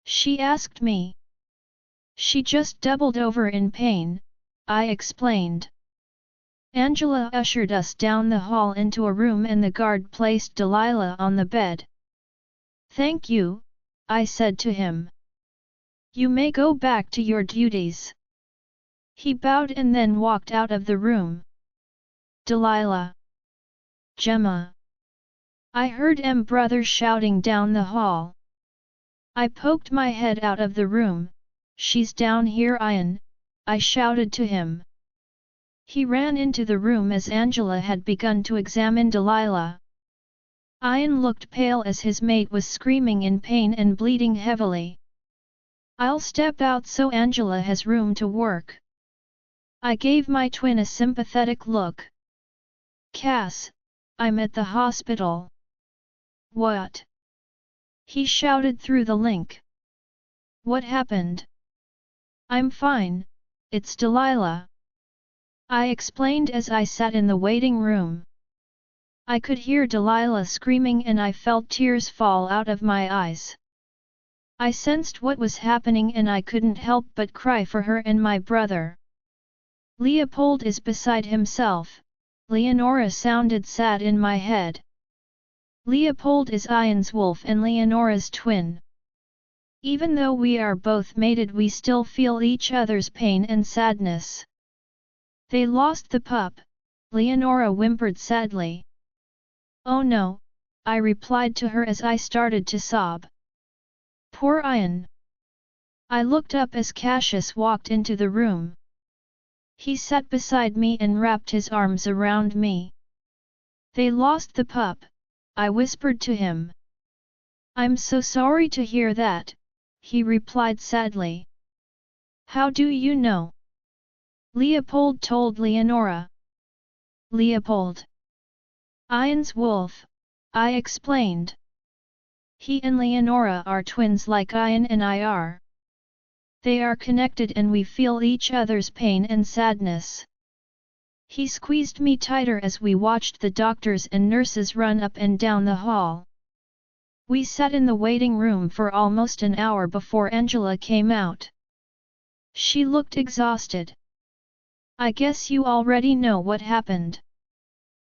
she asked me. "She just doubled over in pain," I explained. Angela ushered us down the hall into a room and the guard placed Delilah on the bed. "Thank you," I said to him. "You may go back to your duties." He bowed and then walked out of the room. "Delilah! Gemma!" I heard brother shouting down the hall. I poked my head out of the room. "She's down here, Ian," I shouted to him. He ran into the room as Angela had begun to examine Delilah. Ian looked pale as his mate was screaming in pain and bleeding heavily. "I'll step out so Angela has room to work." I gave my twin a sympathetic look. "Cass, I'm at the hospital." "What?" he shouted through the link. "What happened?" "I'm fine, it's Delilah," I explained as I sat in the waiting room. I could hear Delilah screaming and I felt tears fall out of my eyes. I sensed what was happening and I couldn't help but cry for her and my brother. "Leopold is beside himself," Leonora sounded sad in my head. Leopold is Ian's wolf and Leonora's twin. Even though we are both mated, we still feel each other's pain and sadness. "They lost the pup," Leonora whimpered sadly. "Oh no," I replied to her as I started to sob. "Poor Ian." I looked up as Cassius walked into the room. He sat beside me and wrapped his arms around me. "They lost the pup," I whispered to him. "I'm so sorry to hear that," he replied sadly. "How do you know?" Leopold told Leonora. "Leopold? Ian's wolf," I explained. "He and Leonora are twins like Ian and I are. They are connected and we feel each other's pain and sadness." He squeezed me tighter as we watched the doctors and nurses run up and down the hall. We sat in the waiting room for almost an hour before Angela came out. She looked exhausted. "I guess you already know what happened,"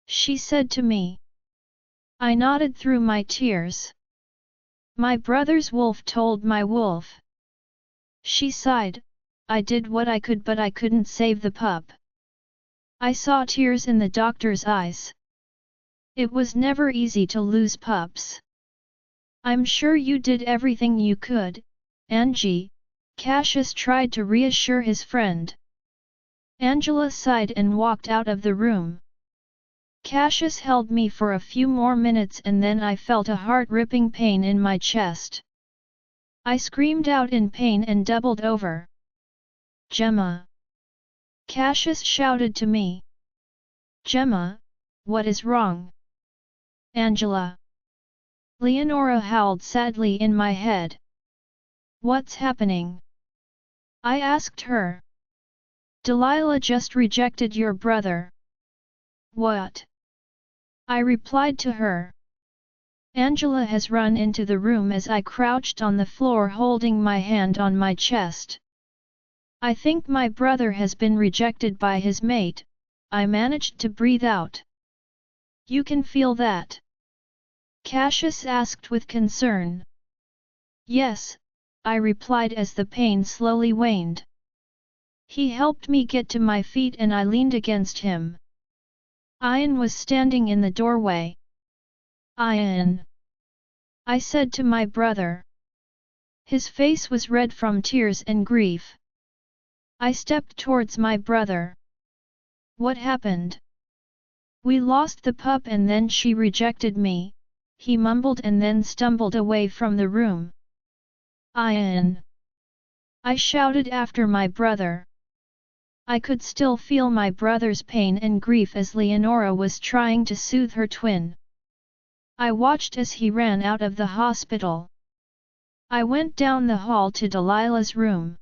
she said to me. I nodded through my tears. "My brother's wolf told my wolf." She sighed. "I did what I could but I couldn't save the pup." I saw tears in the doctor's eyes. It was never easy to lose pups. "I'm sure you did everything you could, Angie," Cassius tried to reassure his friend. Angela sighed and walked out of the room. Cassius held me for a few more minutes and then I felt a heart-ripping pain in my chest. I screamed out in pain and doubled over. "Gemma!" Cassius shouted to me. "Gemma, what is wrong?" "Angela!" Leonora howled sadly in my head. "What's happening?" I asked her. "Delilah just rejected your brother." "What?" I replied to her. Angela has run into the room as I crouched on the floor holding my hand on my chest. I think my brother has been rejected by his mate, I managed to breathe out. You can feel that? Cassius asked with concern. Yes, I replied as the pain slowly waned. He helped me get to my feet and I leaned against him. Ian was standing in the doorway. Ian, I said to my brother. His face was red from tears and grief. I stepped towards my brother. What happened? We lost the pup and then she rejected me, he mumbled and then stumbled away from the room. Ian! I shouted after my brother. I could still feel my brother's pain and grief as Leonora was trying to soothe her twin. I watched as he ran out of the hospital. I went down the hall to Delilah's room.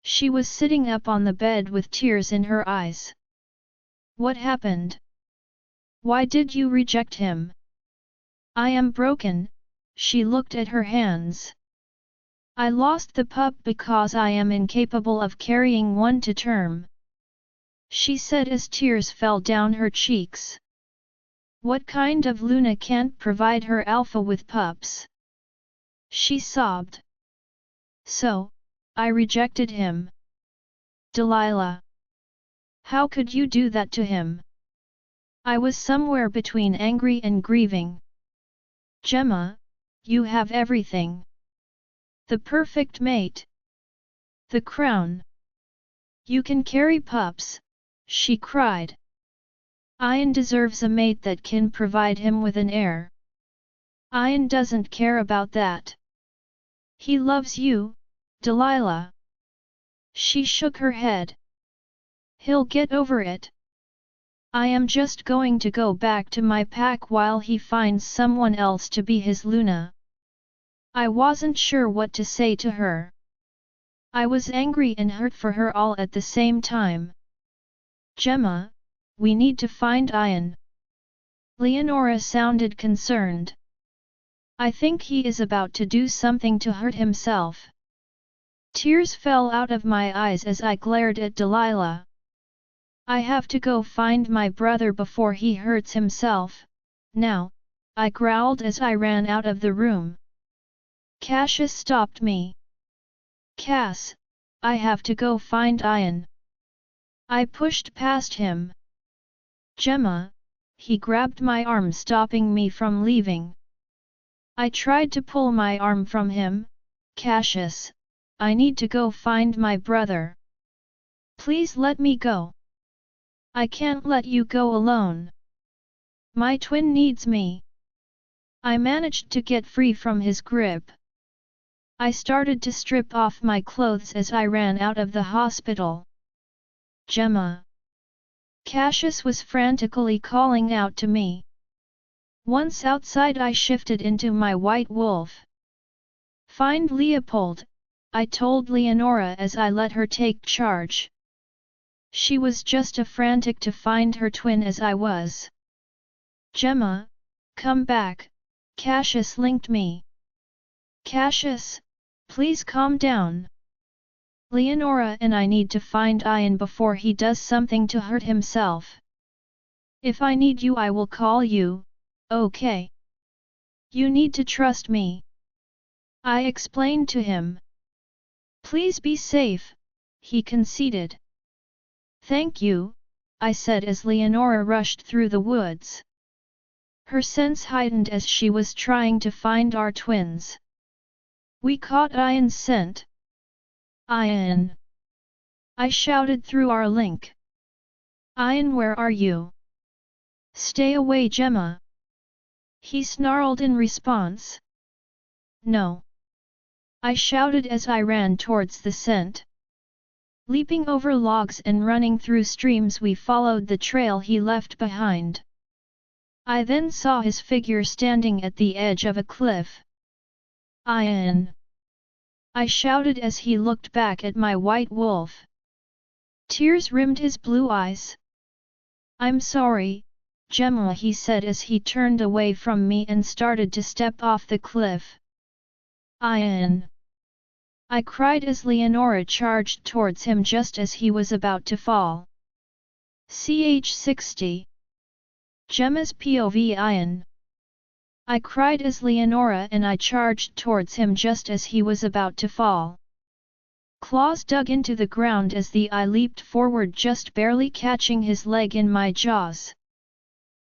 She was sitting up on the bed with tears in her eyes. What happened? Why did you reject him? I am broken, she looked at her hands. I lost the pup because I am incapable of carrying one to term, she said as tears fell down her cheeks. What kind of Luna can't provide her alpha with pups? She sobbed. So, I rejected him. Delilah. How could you do that to him? I was somewhere between angry and grieving. Gemma, you have everything. The perfect mate. The crown. You can carry pups, she cried. Ian deserves a mate that can provide him with an heir. Ian doesn't care about that. He loves you, Delilah. She shook her head. He'll get over it. I am just going to go back to my pack while he finds someone else to be his Luna. I wasn't sure what to say to her. I was angry and hurt for her all at the same time. Gemma, we need to find Ian. Leonora sounded concerned. I think he is about to do something to hurt himself. Tears fell out of my eyes as I glared at Delilah. I have to go find my brother before he hurts himself, now, I growled as I ran out of the room. Cassius stopped me. Cass, I have to go find Ian. I pushed past him. Gemma, he grabbed my arm stopping me from leaving. I tried to pull my arm from him. Cassius, I need to go find my brother. Please let me go. I can't let you go alone. My twin needs me. I managed to get free from his grip. I started to strip off my clothes as I ran out of the hospital. Gemma. Cassius was frantically calling out to me. Once outside I shifted into my white wolf. Find Leopold, I told Leonora as I let her take charge. She was just as frantic to find her twin as I was. Gemma, come back, Cassius linked me. Cassius, please calm down. Leonora and I need to find Ian before he does something to hurt himself. If I need you I will call you, okay? You need to trust me. I explained to him. Please be safe, he conceded. Thank you, I said as Leonora rushed through the woods. Her sense heightened as she was trying to find our twins. We caught Ian's scent. Ian! I shouted through our link. Ian, where are you? Stay away, Gemma! He snarled in response. No! I shouted as I ran towards the scent. Leaping over logs and running through streams we followed the trail he left behind. I then saw his figure standing at the edge of a cliff. Ian! I shouted as he looked back at my white wolf. Tears rimmed his blue eyes. I'm sorry, Gemma, he said as he turned away from me and started to step off the cliff. Ian! I cried as Leonora charged towards him just as he was about to fall. Ch 60. Gemma's POV. Ian! I cried as Leonora and I charged towards him just as he was about to fall. Claws dug into the ground as I leaped forward, just barely catching his leg in my jaws.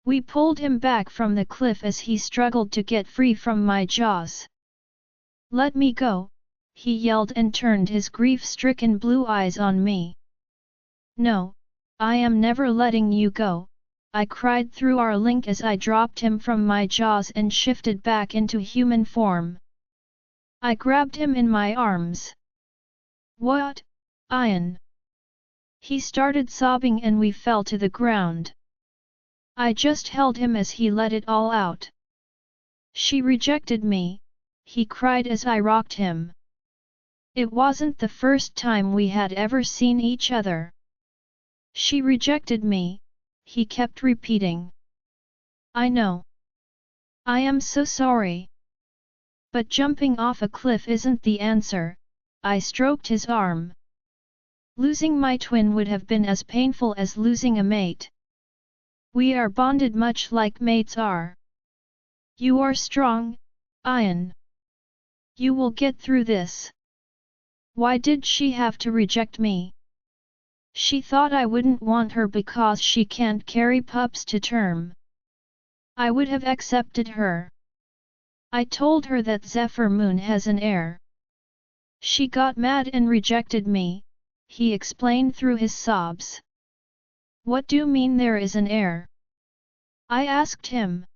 We pulled him back from the cliff as he struggled to get free from my jaws. Let me go, he yelled and turned his grief-stricken blue eyes on me. No, I am never letting you go, I cried through our link as I dropped him from my jaws and shifted back into human form. I grabbed him in my arms. What, Ian? He started sobbing and we fell to the ground. I just held him as he let it all out. She rejected me, he cried as I rocked him. It wasn't the first time we had ever seen each other. She rejected me, he kept repeating. I know. I am so sorry. But jumping off a cliff isn't the answer, I stroked his arm. Losing my twin would have been as painful as losing a mate. We are bonded much like mates are. You are strong, Ian. You will get through this. Why did she have to reject me? She thought I wouldn't want her because she can't carry pups to term. I would have accepted her. I told her that Zephyr Moon has an heir. She got mad and rejected me, he explained through his sobs. What do you mean there is an heir? I asked him.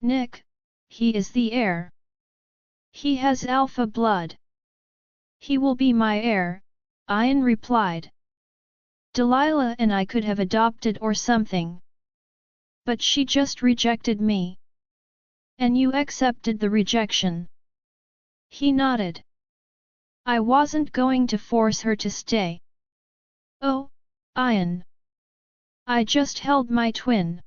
Nick, he is the heir. He has alpha blood. He will be my heir, Ian replied. Delilah and I could have adopted or something. But she just rejected me. And you accepted the rejection. He nodded. I wasn't going to force her to stay. Oh, Ian. I just held my twin.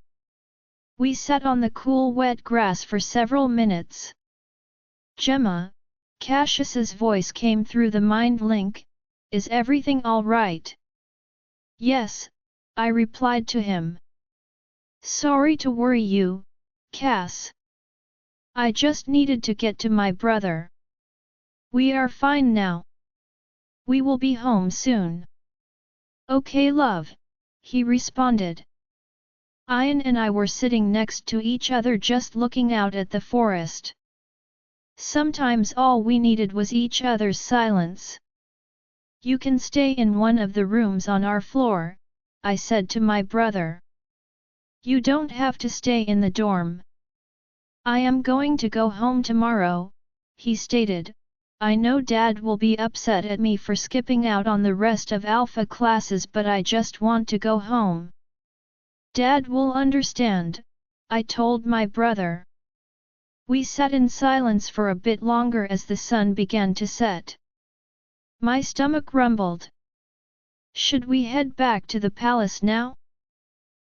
We sat on the cool wet grass for several minutes. Gemma, Cassius's voice came through the mind link. Is everything all right? Yes, I replied to him. Sorry to worry you, Cass. I just needed to get to my brother. We are fine now. We will be home soon. Okay, love, he responded. Ian and I were sitting next to each other just looking out at the forest. Sometimes all we needed was each other's silence. You can stay in one of the rooms on our floor, I said to my brother. You don't have to stay in the dorm. I am going to go home tomorrow, he stated. I know Dad will be upset at me for skipping out on the rest of Alpha classes, but I just want to go home. Dad will understand, I told my brother. We sat in silence for a bit longer as the sun began to set. My stomach rumbled. Should we head back to the palace now?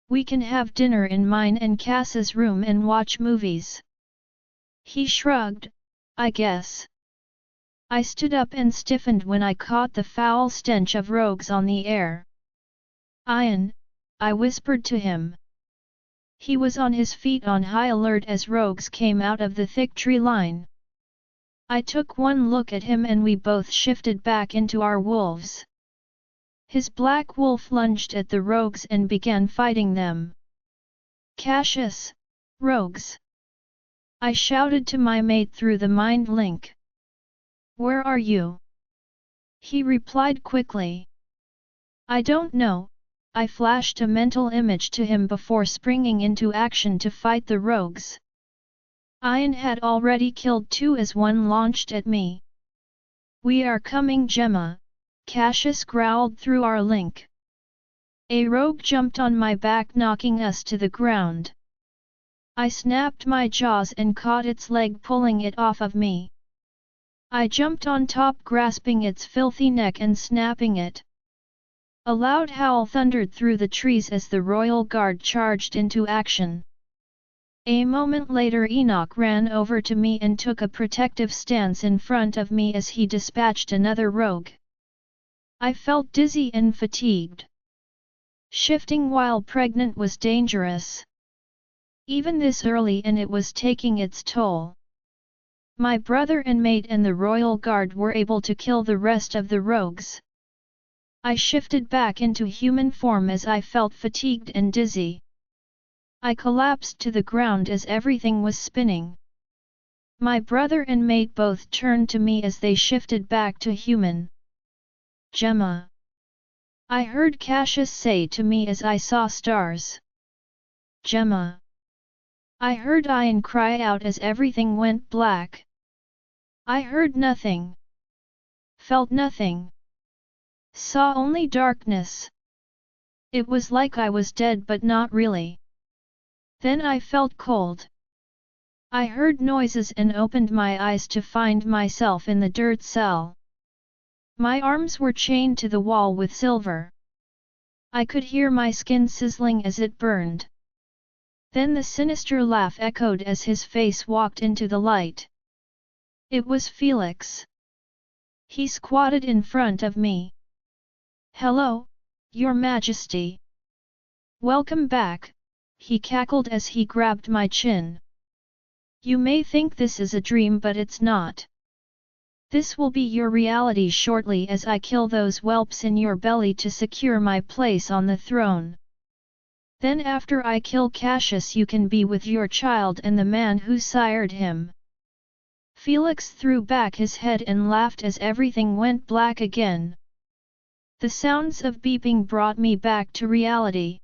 We can have dinner in mine and Cass's room and watch movies. He shrugged, I guess. I stood up and stiffened when I caught the foul stench of rogues on the air. Ian, I whispered to him. He was on his feet on high alert as rogues came out of the thick tree line. I took one look at him and we both shifted back into our wolves. His black wolf lunged at the rogues and began fighting them. Cassius, rogues! I shouted to my mate through the mind link. Where are you? He replied quickly. I don't know, I flashed a mental image to him before springing into action to fight the rogues. Ian had already killed two as one launched at me. We are coming, Gemma, Cassius growled through our link. A rogue jumped on my back, knocking us to the ground. I snapped my jaws and caught its leg, pulling it off of me. I jumped on top, grasping its filthy neck and snapping it. A loud howl thundered through the trees as the royal guard charged into action. A moment later Enoch ran over to me and took a protective stance in front of me as he dispatched another rogue. I felt dizzy and fatigued. Shifting while pregnant was dangerous. Even this early, and it was taking its toll. My brother and mate and the royal guard were able to kill the rest of the rogues. I shifted back into human form as I felt fatigued and dizzy. I collapsed to the ground as everything was spinning. My brother and mate both turned to me as they shifted back to human. Gemma. I heard Cassius say to me as I saw stars. Gemma. I heard Ian cry out as everything went black. I heard nothing. Felt nothing. Saw only darkness. It was like I was dead but not really. Then I felt cold. I heard noises and opened my eyes to find myself in the dirt cell. My arms were chained to the wall with silver. I could hear my skin sizzling as it burned. Then the sinister laugh echoed as his face walked into the light. It was Felix. He squatted in front of me. "Hello, Your Majesty. Welcome back," he cackled as he grabbed my chin. "You may think this is a dream, but it's not. This will be your reality shortly as I kill those whelps in your belly to secure my place on the throne. Then after I kill Cassius you can be with your child and the man who sired him." Felix threw back his head and laughed as everything went black again. The sounds of beeping brought me back to reality.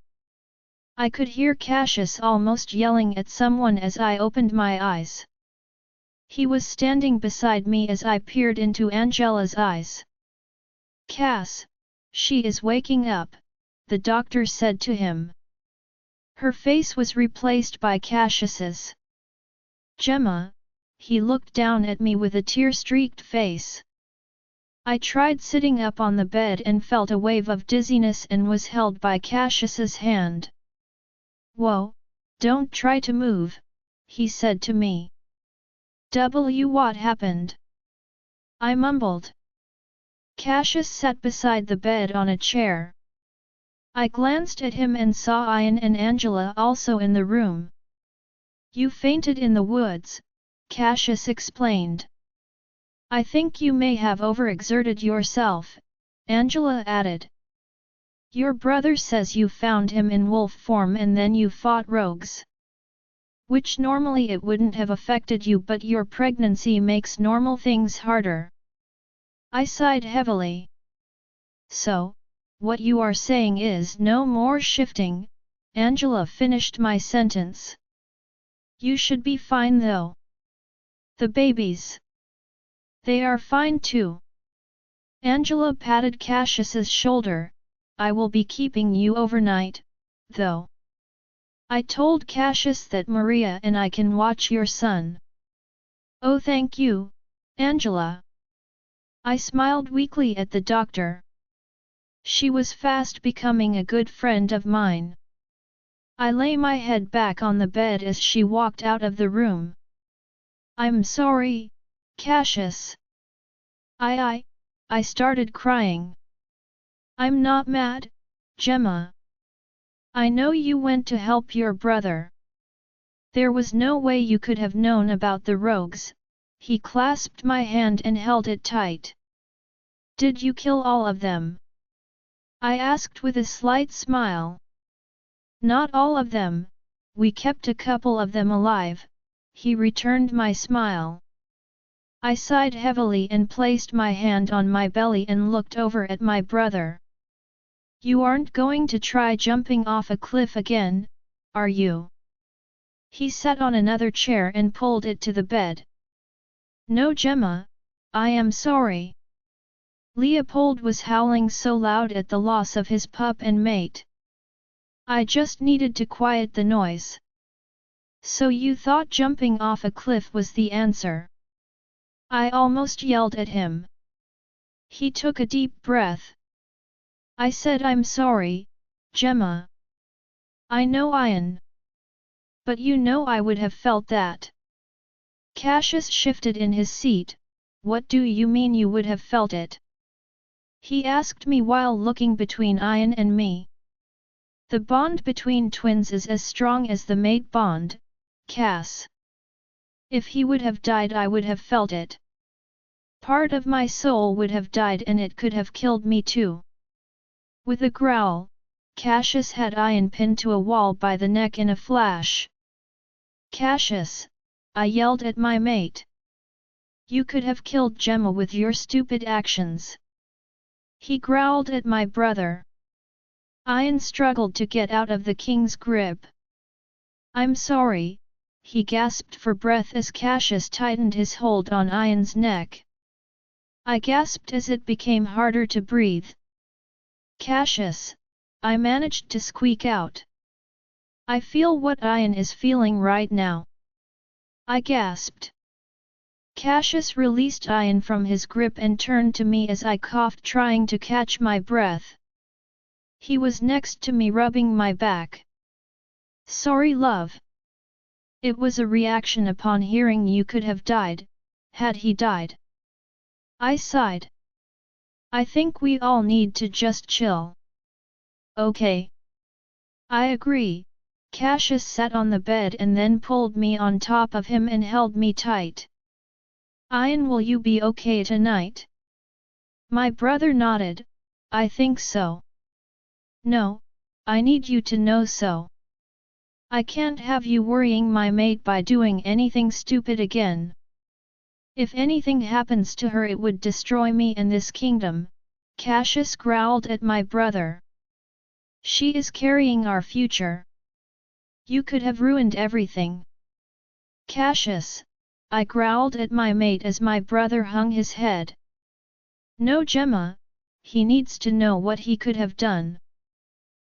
I could hear Cassius almost yelling at someone as I opened my eyes. He was standing beside me as I peered into Angela's eyes. "Cass, she is waking up," the doctor said to him. Her face was replaced by Cassius's. "Gemma," he looked down at me with a tear-streaked face. I tried sitting up on the bed and felt a wave of dizziness and was held by Cassius's hand. "Whoa, don't try to move," he said to me. What happened?" I mumbled. Cassius sat beside the bed on a chair. I glanced at him and saw Ian and Angela also in the room. "You fainted in the woods," Cassius explained. "I think you may have overexerted yourself," Angela added. "Your brother says you found him in wolf form and then you fought rogues. Which normally it wouldn't have affected you, but your pregnancy makes normal things harder." I sighed heavily. "So, what you are saying is no more shifting," Angela finished my sentence. "You should be fine though. The babies. They are fine too." Angela patted Cassius's shoulder. "I will be keeping you overnight, though. I told Cassius that Maria and I can watch your son." "Oh, thank you, Angela." I smiled weakly at the doctor. She was fast becoming a good friend of mine. I lay my head back on the bed as she walked out of the room. "I'm sorry, Cassius." I started crying. "I'm not mad, Gemma. I know you went to help your brother. There was no way you could have known about the rogues." He clasped my hand and held it tight. "Did you kill all of them?" I asked with a slight smile. "Not all of them, we kept a couple of them alive," he returned my smile. I sighed heavily and placed my hand on my belly and looked over at my brother. "You aren't going to try jumping off a cliff again, are you?" He sat on another chair and pulled it to the bed. "No, Gemma, I am sorry." Leopold was howling so loud at the loss of his pup and mate. I just needed to quiet the noise. "So you thought jumping off a cliff was the answer?" I almost yelled at him. He took a deep breath. I said I'm sorry, Gemma. I know Ian. But you know I would have felt that. Cassius shifted in his seat. What do you mean you would have felt it? He asked me while looking between Ian and me. The bond between twins is as strong as the mate bond, Cass. If he would have died I would have felt it. Part of my soul would have died and it could have killed me too. With a growl, Cassius had Ian pinned to a wall by the neck in a flash. Cassius, I yelled at my mate. You could have killed Gemma with your stupid actions. He growled at my brother. Ian struggled to get out of the king's grip. I'm sorry, he gasped for breath as Cassius tightened his hold on Ian's neck. I gasped as it became harder to breathe. Cassius, I managed to squeak out. I feel what Ian is feeling right now. I gasped. Cassius released Ian from his grip and turned to me as I coughed, trying to catch my breath. He was next to me, rubbing my back. Sorry, love. It was a reaction upon hearing you could have died, had he died. I sighed. I think we all need to just chill. Okay. I agree. Cassius sat on the bed and then pulled me on top of him and held me tight. Ian, will you be okay tonight? My brother nodded. I think so. No, I need you to know so. I can't have you worrying my mate by doing anything stupid again. If anything happens to her it would destroy me and this kingdom, Cassius growled at my brother. She is carrying our future. You could have ruined everything. Cassius, I growled at my mate as my brother hung his head. No, Gemma, he needs to know what he could have done.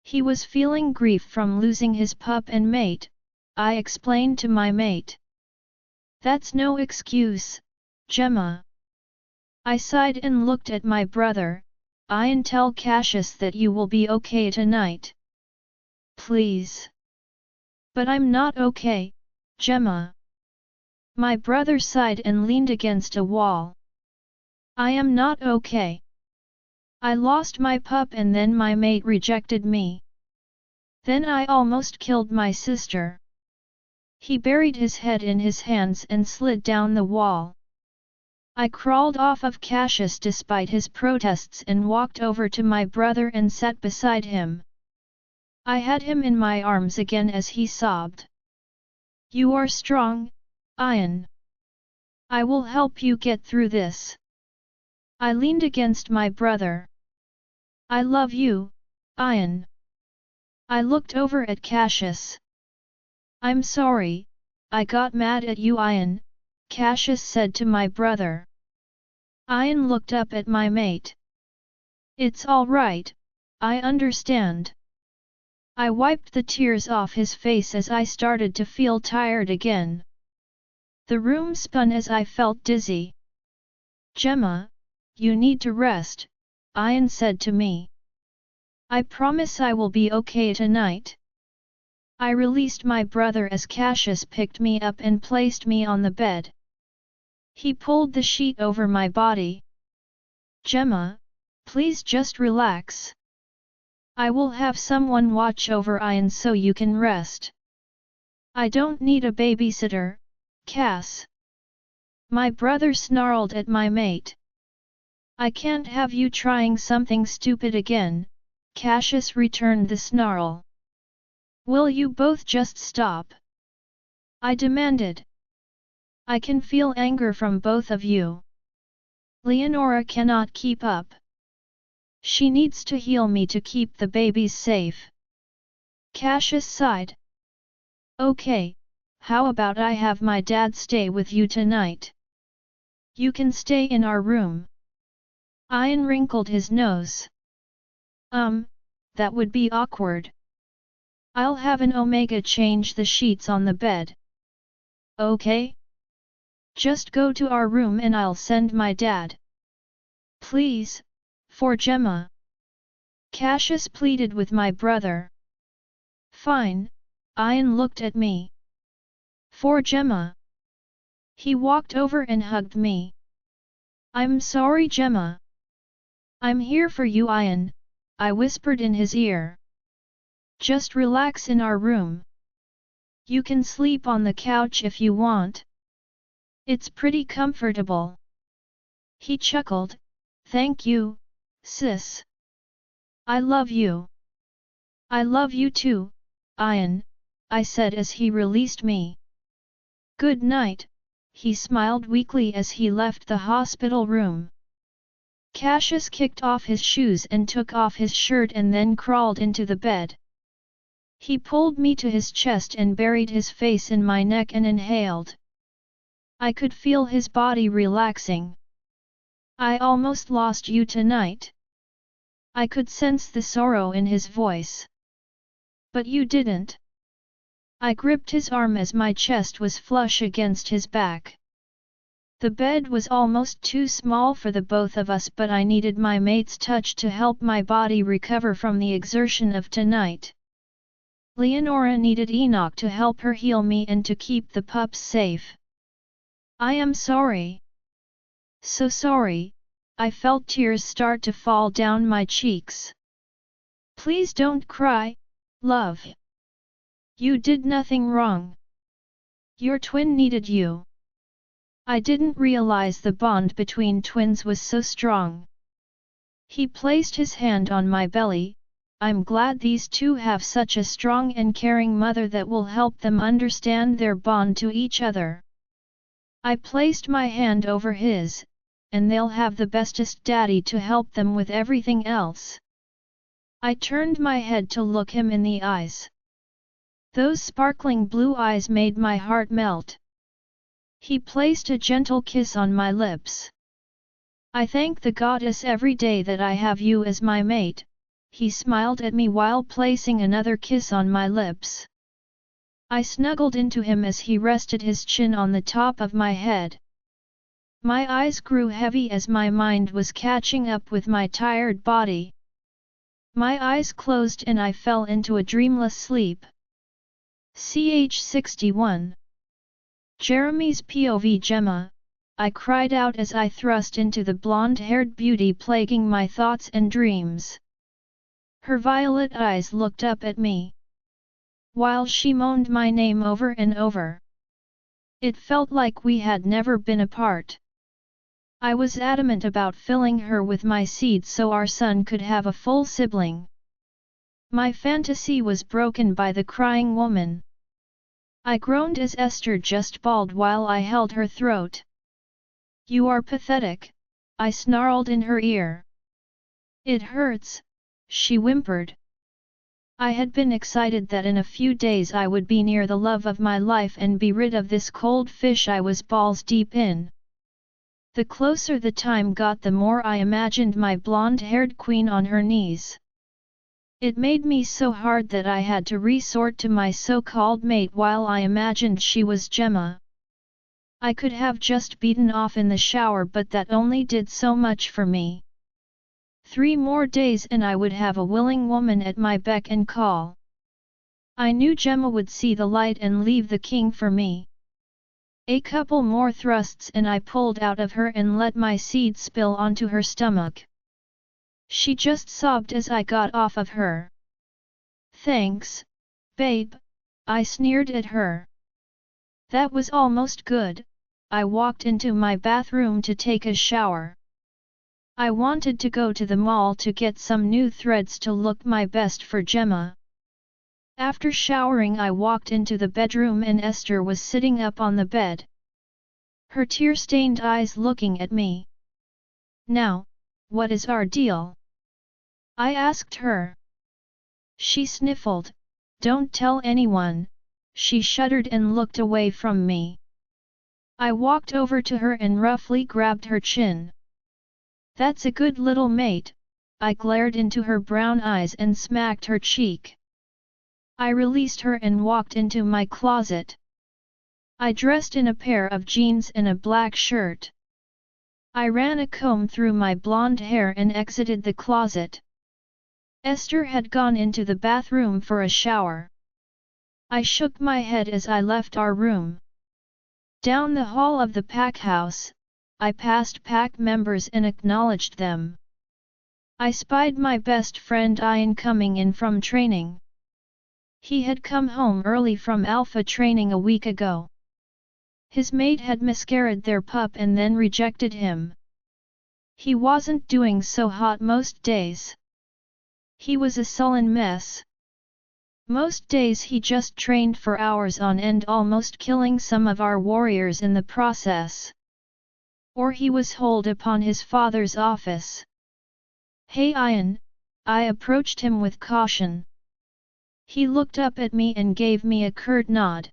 He was feeling grief from losing his pup and mate, I explained to my mate. That's no excuse, Gemma. I sighed and looked at my brother. Ian, tell Cassius that you will be okay tonight. Please. But I'm not okay, Gemma. My brother sighed and leaned against a wall. I am not okay. I lost my pup and then my mate rejected me. Then I almost killed my sister. He buried his head in his hands and slid down the wall. I crawled off of Cassius despite his protests and walked over to my brother and sat beside him. I had him in my arms again as he sobbed. You are strong, Ian. I will help you get through this. I leaned against my brother. I love you, Ian. I looked over at Cassius. I'm sorry, I got mad at you, Ian, Cassius said to my brother. Ian looked up at my mate. It's all right, I understand. I wiped the tears off his face as I started to feel tired again. The room spun as I felt dizzy. Gemma, you need to rest, Ian said to me. I promise I will be okay tonight. I released my brother as Cassius picked me up and placed me on the bed. He pulled the sheet over my body. Gemma, please just relax. I will have someone watch over Ian so you can rest. I don't need a babysitter, Cass. My brother snarled at my mate. I can't have you trying something stupid again, Cassius returned the snarl. Will you both just stop? I demanded. I can feel anger from both of you. Leonora cannot keep up. She needs to heal me to keep the babies safe. Cassius sighed. Okay, how about I have my dad stay with you tonight? You can stay in our room. Ian wrinkled his nose. That would be awkward. I'll have an Omega change the sheets on the bed. Okay? Just go to our room and I'll send my dad. Please, for Gemma. Cassius pleaded with my brother. Fine, Ian looked at me. For Gemma. He walked over and hugged me. I'm sorry, Gemma. I'm here for you, Ian, I whispered in his ear. Just relax in our room. You can sleep on the couch if you want. It's pretty comfortable. He chuckled. Thank you, sis. I love you. I love you too, Ian, I said as he released me. Good night, he smiled weakly as he left the hospital room. Cassius kicked off his shoes and took off his shirt and then crawled into the bed. He pulled me to his chest and buried his face in my neck and inhaled. I could feel his body relaxing. I almost lost you tonight. I could sense the sorrow in his voice. But you didn't. I gripped his arm as my chest was flush against his back. The bed was almost too small for the both of us, but I needed my mate's touch to help my body recover from the exertion of tonight. Leonora needed Enoch to help her heal me and to keep the pups safe. I am sorry. So sorry, I felt tears start to fall down my cheeks. Please don't cry, love. You did nothing wrong. Your twin needed you. I didn't realize the bond between twins was so strong. He placed his hand on my belly. I'm glad these two have such a strong and caring mother that will help them understand their bond to each other. I placed my hand over his, and they'll have the bestest daddy to help them with everything else. I turned my head to look him in the eyes. Those sparkling blue eyes made my heart melt. He placed a gentle kiss on my lips. I thank the goddess every day that I have you as my mate. He smiled at me while placing another kiss on my lips. I snuggled into him as he rested his chin on the top of my head. My eyes grew heavy as my mind was catching up with my tired body. My eyes closed and I fell into a dreamless sleep. Ch 61. Jeremy's POV. Gemma, I cried out as I thrust into the blonde-haired beauty plaguing my thoughts and dreams. Her violet eyes looked up at me, while she moaned my name over and over. It felt like we had never been apart. I was adamant about filling her with my seed so our son could have a full sibling. My fantasy was broken by the crying woman. I groaned as Esther just bawled while I held her throat. You are pathetic, I snarled in her ear. It hurts, she whimpered. I had been excited that in a few days I would be near the love of my life and be rid of this cold fish I was balls deep in. The closer the time got, the more I imagined my blonde-haired queen on her knees. It made me so hard that I had to resort to my so-called mate while I imagined she was Gemma. I could have just beaten off in the shower, but that only did so much for me. 3 more days and I would have a willing woman at my beck and call. I knew Gemma would see the light and leave the king for me. A couple more thrusts and I pulled out of her and let my seed spill onto her stomach. She just sobbed as I got off of her. Thanks, babe, I sneered at her. That was almost good. I walked into my bathroom to take a shower. I wanted to go to the mall to get some new threads to look my best for Gemma. After showering, I walked into the bedroom and Esther was sitting up on the bed, her tear-stained eyes looking at me. Now, what is our deal? I asked her. She sniffled. Don't tell anyone, she shuddered and looked away from me. I walked over to her and roughly grabbed her chin. That's a good little mate, I glared into her brown eyes and smacked her cheek. I released her and walked into my closet. I dressed in a pair of jeans and a black shirt. I ran a comb through my blonde hair and exited the closet. Esther had gone into the bathroom for a shower. I shook my head as I left our room. Down the hall of the pack house, I passed pack members and acknowledged them. I spied my best friend Ian coming in from training. He had come home early from alpha training a week ago. His mate had miscarried their pup and then rejected him. He wasn't doing so hot most days. He was a sullen mess. Most days he just trained for hours on end, almost killing some of our warriors in the process. Or he was holed upon his father's office. "Hey Ian," I approached him with caution. He looked up at me and gave me a curt nod.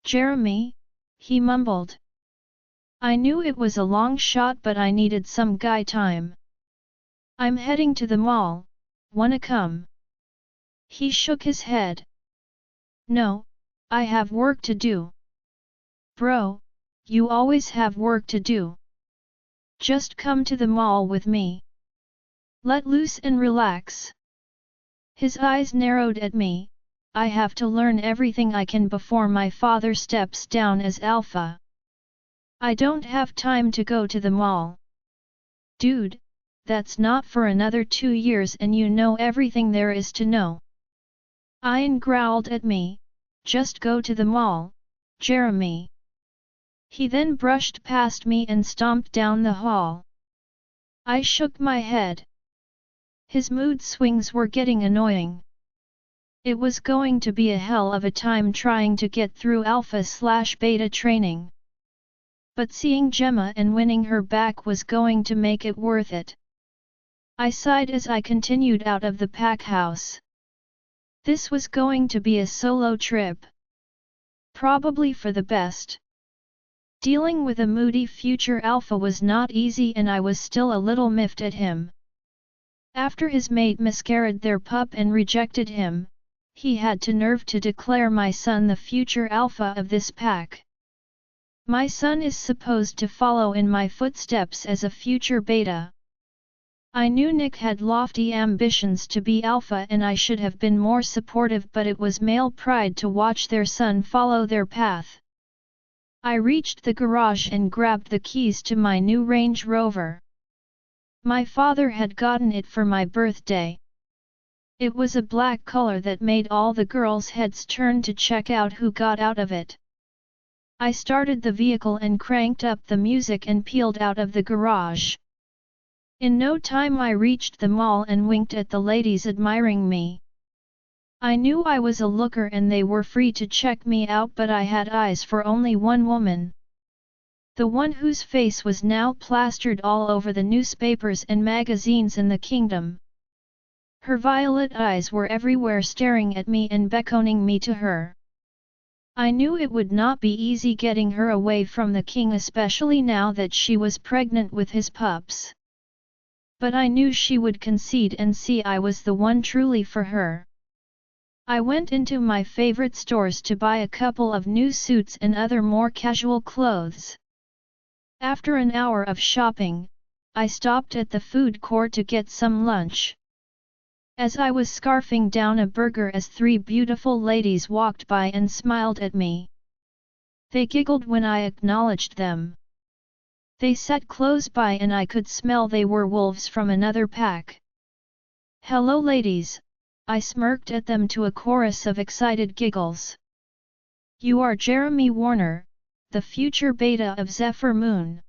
"Jeremy," he mumbled. I knew it was a long shot, but I needed some guy time. "I'm heading to the mall, wanna come?" He shook his head. "No, I have work to do." "Bro, you always have work to do. Just come to the mall with me. Let loose and relax." His eyes narrowed at me. "I have to learn everything I can before my father steps down as alpha. I don't have time to go to the mall." "Dude, that's not for another 2 years and you know everything there is to know." Ian growled at me, "Just go to the mall, Jeremy." He then brushed past me and stomped down the hall. I shook my head. His mood swings were getting annoying. It was going to be a hell of a time trying to get through alpha/beta training. But seeing Gemma and winning her back was going to make it worth it. I sighed as I continued out of the pack house. This was going to be a solo trip. Probably for the best. Dealing with a moody future alpha was not easy and I was still a little miffed at him. After his mate miscarried their pup and rejected him, he had the nerve to declare my son the future alpha of this pack. My son is supposed to follow in my footsteps as a future beta. I knew Nick had lofty ambitions to be alpha and I should have been more supportive, but it was male pride to watch their son follow their path. I reached the garage and grabbed the keys to my new Range Rover. My father had gotten it for my birthday. It was a black color that made all the girls' heads turn to check out who got out of it. I started the vehicle and cranked up the music and peeled out of the garage. In no time I reached the mall and winked at the ladies admiring me. I knew I was a looker and they were free to check me out, but I had eyes for only one woman. The one whose face was now plastered all over the newspapers and magazines in the kingdom. Her violet eyes were everywhere staring at me and beckoning me to her. I knew it would not be easy getting her away from the king, especially now that she was pregnant with his pups. But I knew she would concede and see I was the one truly for her. I went into my favorite stores to buy a couple of new suits and other more casual clothes. After an hour of shopping, I stopped at the food court to get some lunch. As I was scarfing down a burger as 3 beautiful ladies walked by and smiled at me. They giggled when I acknowledged them. They sat close by and I could smell they were wolves from another pack. "Hello ladies," I smirked at them to a chorus of excited giggles. "You are Jeremy Warner, the future beta of Zephyr Moon?"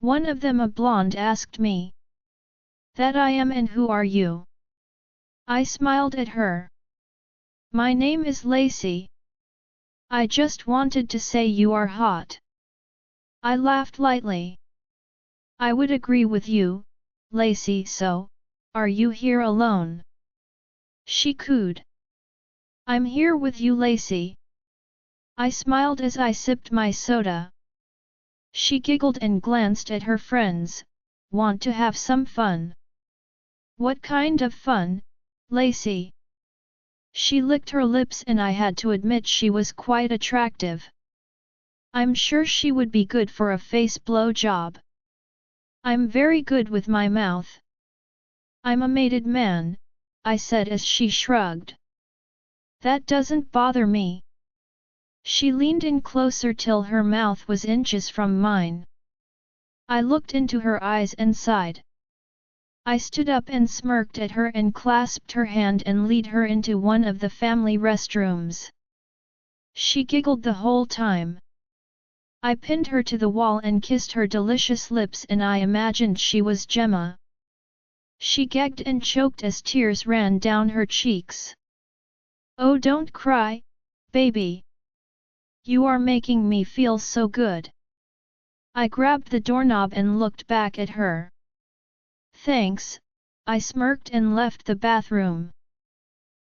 One of them, a blonde, asked me. "That I am, and who are you?" I smiled at her. "My name is Lacey. I just wanted to say you are hot." I laughed lightly. "I would agree with you, Lacey, so, are you here alone?" she cooed. "I'm here with you, Lacey." I smiled as I sipped my soda. She giggled and glanced at her friends. "Want to have some fun?" "What kind of fun, Lacey?" She licked her lips and I had to admit she was quite attractive. I'm sure she would be good for a face blow job. "I'm very good with my mouth." I'm a mated man, I said as she shrugged. That doesn't bother me. She leaned in closer till her mouth was inches from mine. I looked into her eyes and sighed. I stood up and smirked at her and clasped her hand and led her into one of the family restrooms. She giggled the whole time. I pinned her to the wall and kissed her delicious lips and I imagined she was Gemma. She gagged and choked as tears ran down her cheeks. Oh, don't cry, baby. You are making me feel so good. I grabbed the doorknob and looked back at her. Thanks, I smirked and left the bathroom.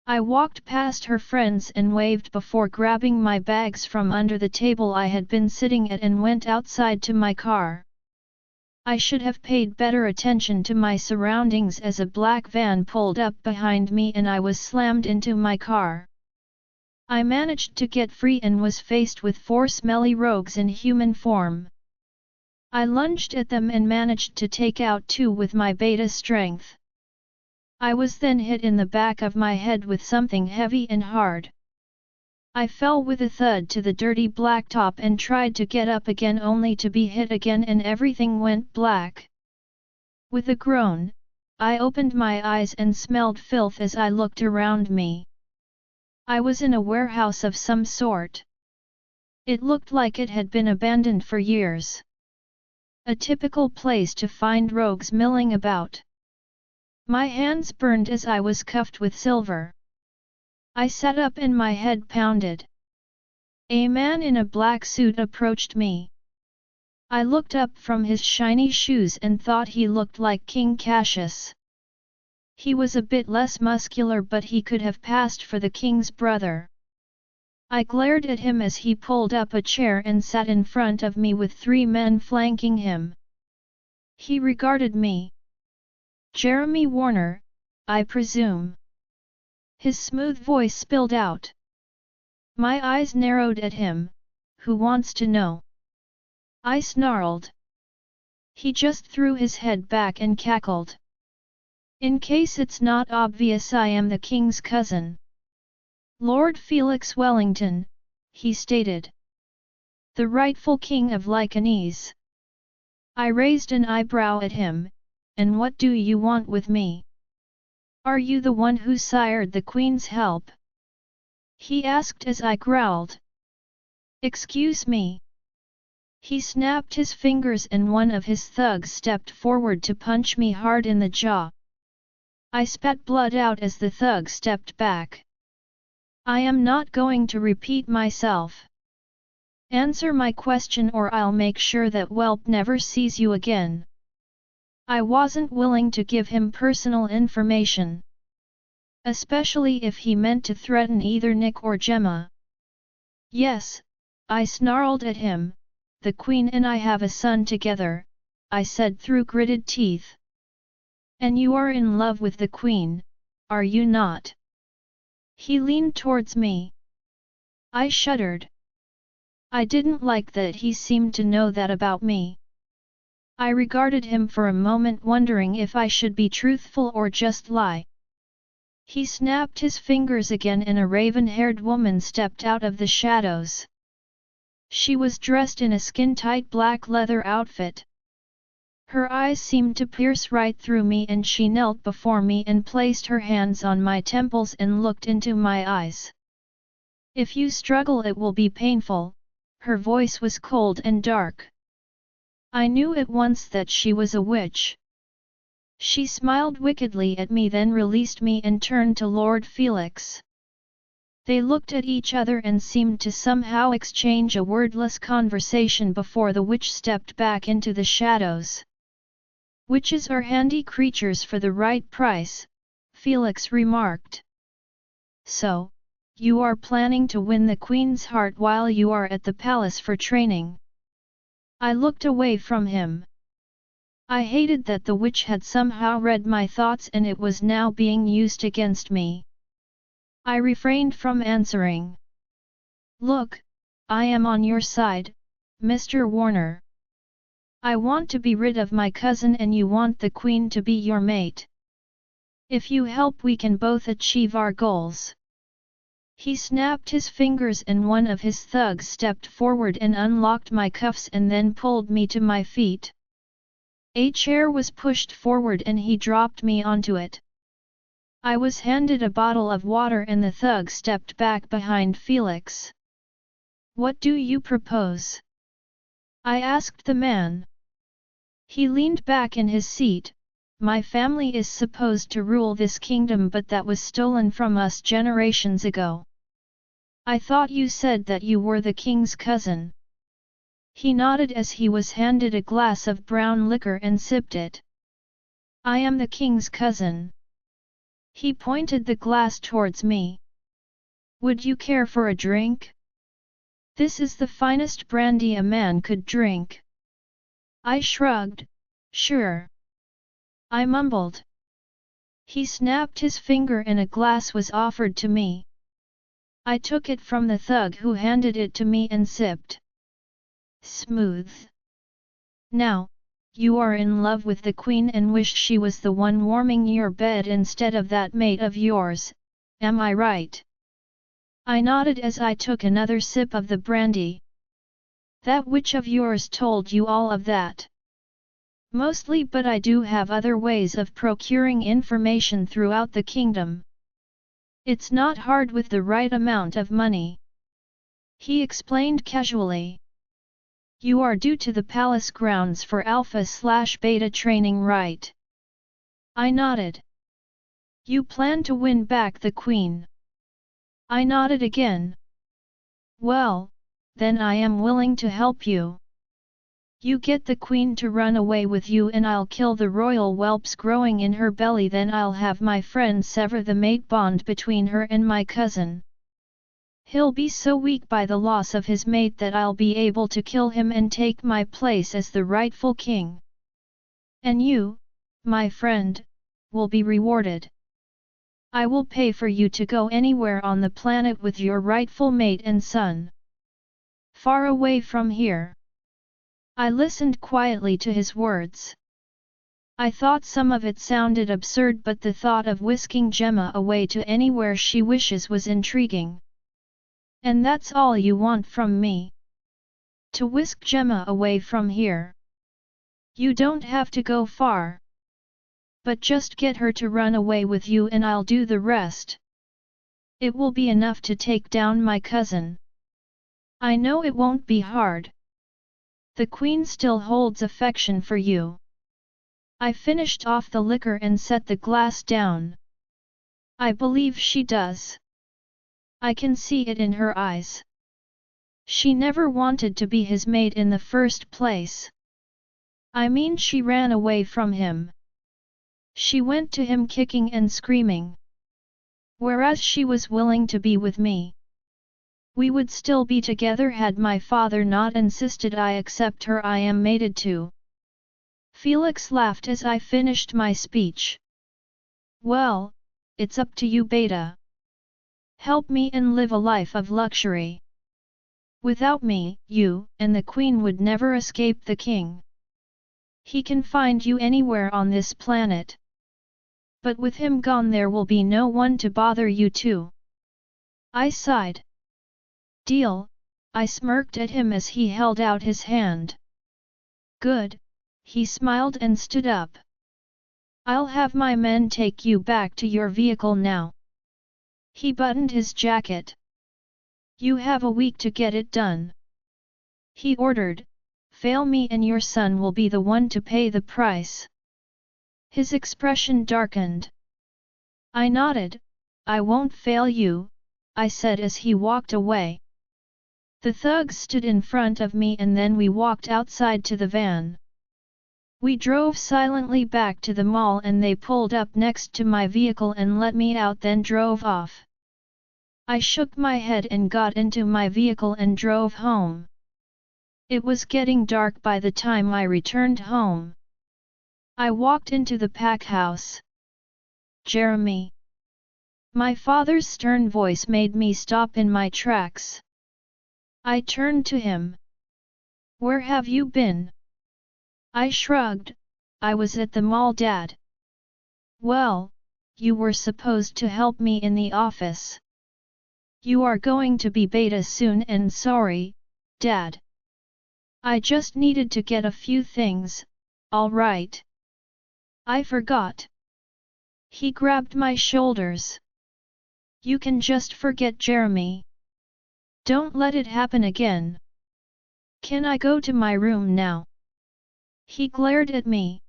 I walked past her friends and waved before grabbing my bags from under the table I had been sitting at and went outside to my car. I should have paid better attention to my surroundings as a black van pulled up behind me and I was slammed into my car. I managed to get free and was faced with 4 smelly rogues in human form. I lunged at them and managed to take out 2 with my beta strength. I was then hit in the back of my head with something heavy and hard. I fell with a thud to the dirty blacktop and tried to get up again only to be hit again and everything went black. With a groan, I opened my eyes and smelled filth as I looked around me. I was in a warehouse of some sort. It looked like it had been abandoned for years. A typical place to find rogues milling about. My hands burned as I was cuffed with silver. I sat up and my head pounded. A man in a black suit approached me. I looked up from his shiny shoes and thought he looked like King Cassius. He was a bit less muscular but he could have passed for the king's brother. I glared at him as he pulled up a chair and sat in front of me with 3 men flanking him. He regarded me. Jeremy Warner, I presume. His smooth voice spilled out. My eyes narrowed at him. Who wants to know? I snarled. He just threw his head back and cackled. In case it's not obvious, I am the king's cousin. Lord Felix Wellington, he stated. The rightful king of Lycanese. I raised an eyebrow at him. And what do you want with me? Are you the one who sired the queen's help? He asked as I growled. Excuse me. He snapped his fingers and one of his thugs stepped forward to punch me hard in the jaw. I spat blood out as the thug stepped back. I am not going to repeat myself. Answer my question or I'll make sure that whelp never sees you again. I wasn't willing to give him personal information. Especially if he meant to threaten either Nick or Gemma. Yes, I snarled at him, the Queen and I have a son together, I said through gritted teeth. And you are in love with the Queen, are you not? He leaned towards me. I shuddered. I didn't like that he seemed to know that about me. I regarded him for a moment wondering if I should be truthful or just lie. He snapped his fingers again and a raven-haired woman stepped out of the shadows. She was dressed in a skin-tight black leather outfit. Her eyes seemed to pierce right through me and she knelt before me and placed her hands on my temples and looked into my eyes. If you struggle it will be painful, her voice was cold and dark. I knew at once that she was a witch. She smiled wickedly at me then released me and turned to Lord Felix. They looked at each other and seemed to somehow exchange a wordless conversation before the witch stepped back into the shadows. Witches are handy creatures for the right price, Felix remarked. So, you are planning to win the Queen's heart while you are at the palace for training. I looked away from him. I hated that the witch had somehow read my thoughts and it was now being used against me. I refrained from answering. Look, I am on your side, Mr. Warner. I want to be rid of my cousin and you want the Queen to be your mate. If you help, we can both achieve our goals." He snapped his fingers and one of his thugs stepped forward and unlocked my cuffs and then pulled me to my feet. A chair was pushed forward and he dropped me onto it. I was handed a bottle of water and the thug stepped back behind Felix. "What do you propose?" I asked the man. He leaned back in his seat. "My family is supposed to rule this kingdom, but that was stolen from us generations ago. I thought you said that you were the king's cousin." He nodded as he was handed a glass of brown liquor and sipped it. "I am the king's cousin." He pointed the glass towards me. "Would you care for a drink? This is the finest brandy a man could drink." I shrugged. "Sure." I mumbled. He snapped his finger and a glass was offered to me. I took it from the thug who handed it to me and sipped. Smooth. "Now, you are in love with the queen and wish she was the one warming your bed instead of that mate of yours, am I right?" I nodded as I took another sip of the brandy. "That witch of yours told you all of that?" "Mostly, but I do have other ways of procuring information throughout the kingdom. It's not hard with the right amount of money," he explained casually. "You are due to the palace grounds for Alpha/Beta training, right?" I nodded. "You plan to win back the queen?" I nodded again. "Well, then I am willing to help you. You get the queen to run away with you and I'll kill the royal whelps growing in her belly, then I'll have my friend sever the mate bond between her and my cousin. He'll be so weak by the loss of his mate that I'll be able to kill him and take my place as the rightful king. And you, my friend, will be rewarded. I will pay for you to go anywhere on the planet with your rightful mate and son. Far away from here." I listened quietly to his words. I thought some of it sounded absurd, but the thought of whisking Gemma away to anywhere she wishes was intriguing. "And that's all you want from me? To whisk Gemma away from here? You don't have to go far. But just get her to run away with you and I'll do the rest. It will be enough to take down my cousin. I know it won't be hard. The queen still holds affection for you." I finished off the liquor and set the glass down. "I believe she does. I can see it in her eyes. She never wanted to be his mate in the first place. I mean, she ran away from him. She went to him kicking and screaming. Whereas she was willing to be with me. We would still be together had my father not insisted I accept her. I am mated to." Felix laughed as I finished my speech. "Well, it's up to you, Beta. Help me and live a life of luxury. Without me, you and the queen would never escape the king. He can find you anywhere on this planet. But with him gone there will be no one to bother you too." I sighed. "Deal," I smirked at him as he held out his hand. "Good," he smiled and stood up. "I'll have my men take you back to your vehicle now." He buttoned his jacket. "You have a week to get it done," he ordered. "Fail me and your son will be the one to pay the price." His expression darkened. I nodded. "I won't fail you," I said as he walked away. The thugs stood in front of me and then we walked outside to the van. We drove silently back to the mall and they pulled up next to my vehicle and let me out, then drove off. I shook my head and got into my vehicle and drove home. It was getting dark by the time I returned home. I walked into the pack house. "Jeremy." My father's stern voice made me stop in my tracks. I turned to him. "Where have you been?" I shrugged. "I was at the mall, Dad." "Well, you were supposed to help me in the office. You are going to be beta soon and sorry, Dad. I just needed to get a few things, alright. I forgot. He grabbed my shoulders. You can just forget Jeremy. Don't let it happen again. Can I go to my room now? He glared at me.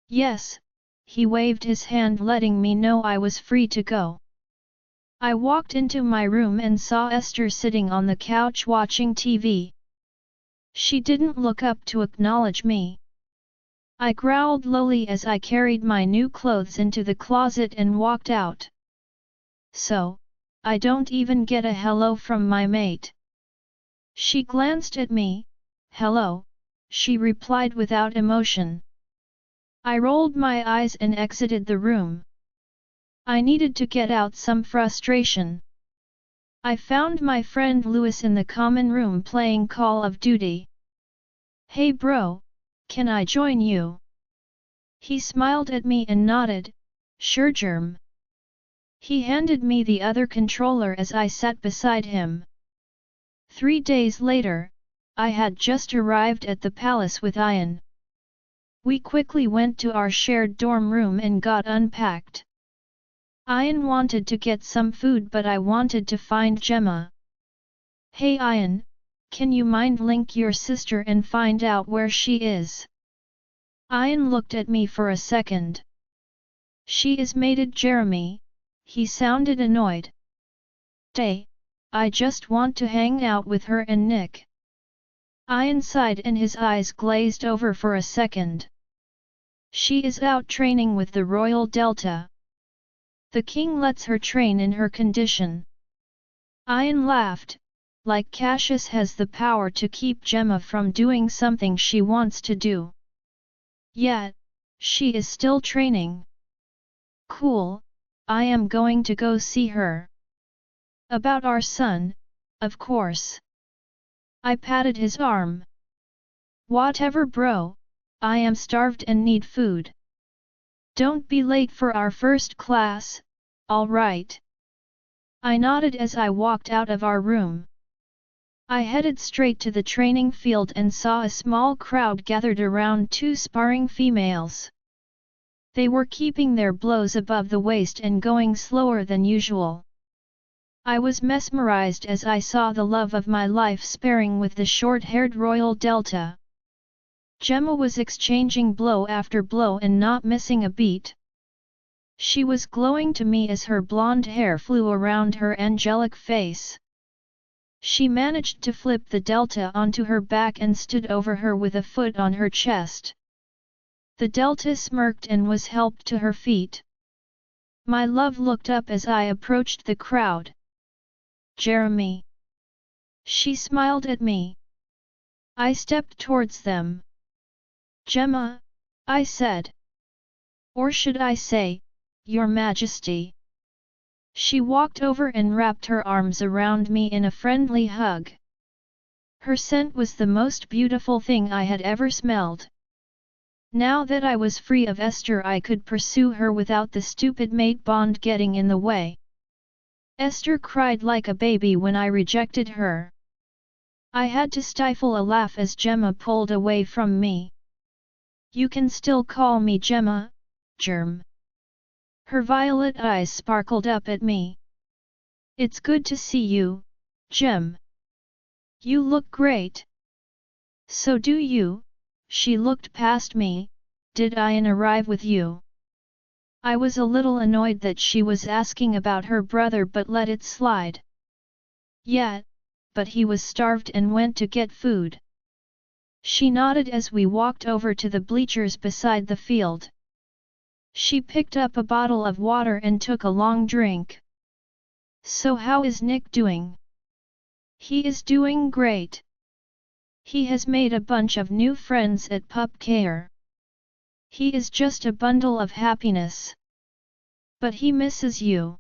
Yes, he waved his hand letting me know I was free to go. I walked into my room and saw Esther sitting on the couch watching TV. She didn't look up to acknowledge me. I growled lowly as I carried my new clothes into the closet and walked out. So, I don't even get a hello from my mate. She glanced at me. Hello, she replied without emotion. I rolled my eyes and exited the room. I needed to get out some frustration. I found my friend Louis in the common room playing Call of Duty. Hey bro, can I join you? He smiled at me and nodded, sure germ. He handed me the other controller as I sat beside him. 3 days later, I had just arrived at the palace with Ian. We quickly went to our shared dorm room and got unpacked. Ian wanted to get some food but I wanted to find Gemma. Hey Ian, can you mind link your sister and find out where she is? Ian looked at me for a second. She is mated Jeremy, he sounded annoyed. Day, I just want to hang out with her and Nick. Ian sighed and his eyes glazed over for a second. She is out training with the Royal Delta. The king lets her train in her condition. Ian laughed, like Cassius has the power to keep Gemma from doing something she wants to do. Yet, she is still training. Cool, I am going to go see her. About our son, of course. I patted his arm. Whatever bro, I am starved and need food. Don't be late for our first class, alright? I nodded as I walked out of our room. I headed straight to the training field and saw a small crowd gathered around 2 sparring females. They were keeping their blows above the waist and going slower than usual. I was mesmerized as I saw the love of my life sparring with the short-haired Royal Delta. Gemma was exchanging blow after blow and not missing a beat. She was glowing to me as her blonde hair flew around her angelic face. She managed to flip the Delta onto her back and stood over her with a foot on her chest. The Delta smirked and was helped to her feet. My love looked up as I approached the crowd. Jeremy. She smiled at me. I stepped towards them. Gemma, I said. Or should I say, Your Majesty. She walked over and wrapped her arms around me in a friendly hug. Her scent was the most beautiful thing I had ever smelled. Now that I was free of Esther, I could pursue her without the stupid mate bond getting in the way. Esther cried like a baby when I rejected her. I had to stifle a laugh as Gemma pulled away from me. You can still call me Gemma, Germ. Her violet eyes sparkled up at me. It's good to see you, Gem. You look great. So do you. She looked past me. Did Ian arrive with you? I was a little annoyed that she was asking about her brother but let it slide. Yeah, but he was starved and went to get food. She nodded as we walked over to the bleachers beside the field. She picked up a bottle of water and took a long drink. So how is Nick doing? He is doing great. He has made a bunch of new friends at Pup Care. He is just a bundle of happiness. But he misses you.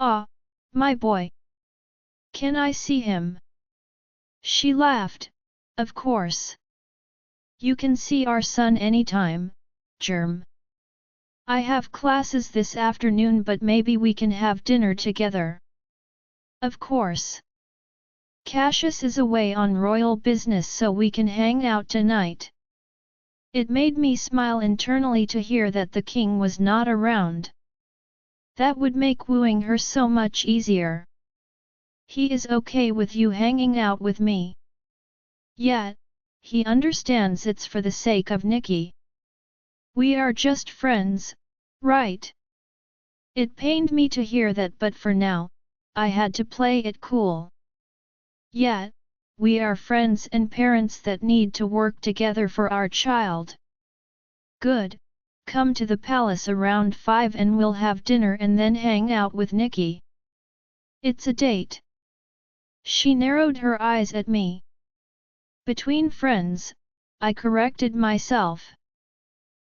Ah, my boy. Can I see him? She laughed. Of course. You can see our son anytime, Germ. I have classes this afternoon, but maybe we can have dinner together. Of course. Cassius is away on royal business, so we can hang out tonight. It made me smile internally to hear that the king was not around. That would make wooing her so much easier. He is okay with you hanging out with me. Yet, he understands it's for the sake of Nikki. We are just friends, right? It pained me to hear that, but for now, I had to play it cool. Yet, we are friends and parents that need to work together for our child. Good, come to the palace around 5 and we'll have dinner and then hang out with Nikki. It's a date. She narrowed her eyes at me. Between friends, I corrected myself.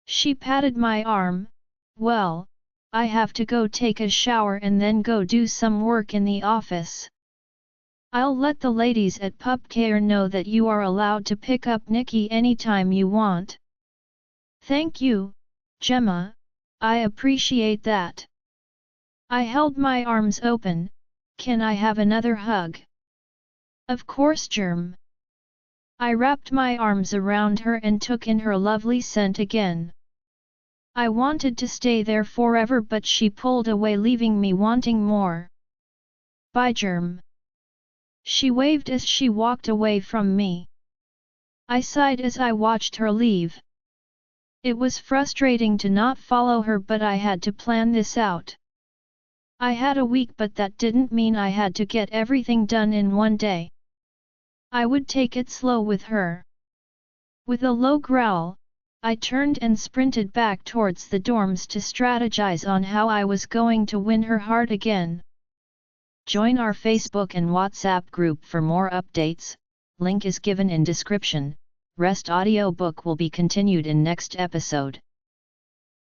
She patted my arm. Well, I have to go take a shower and then go do some work in the office. I'll let the ladies at Pup Care know that you are allowed to pick up Nikki anytime you want. Thank you, Gemma, I appreciate that. I held my arms open. Can I have another hug? Of course, Germ. I wrapped my arms around her and took in her lovely scent again. I wanted to stay there forever, but she pulled away, leaving me wanting more. Bye, Germ. She waved as she walked away from me. I sighed as I watched her leave. It was frustrating to not follow her, but I had to plan this out. I had a week, but that didn't mean I had to get everything done in one day. I would take it slow with her. With a low growl, I turned and sprinted back towards the dorms to strategize on how I was going to win her heart again. Join our Facebook and WhatsApp group for more updates, link is given in description. Rest audiobook will be continued in next episode.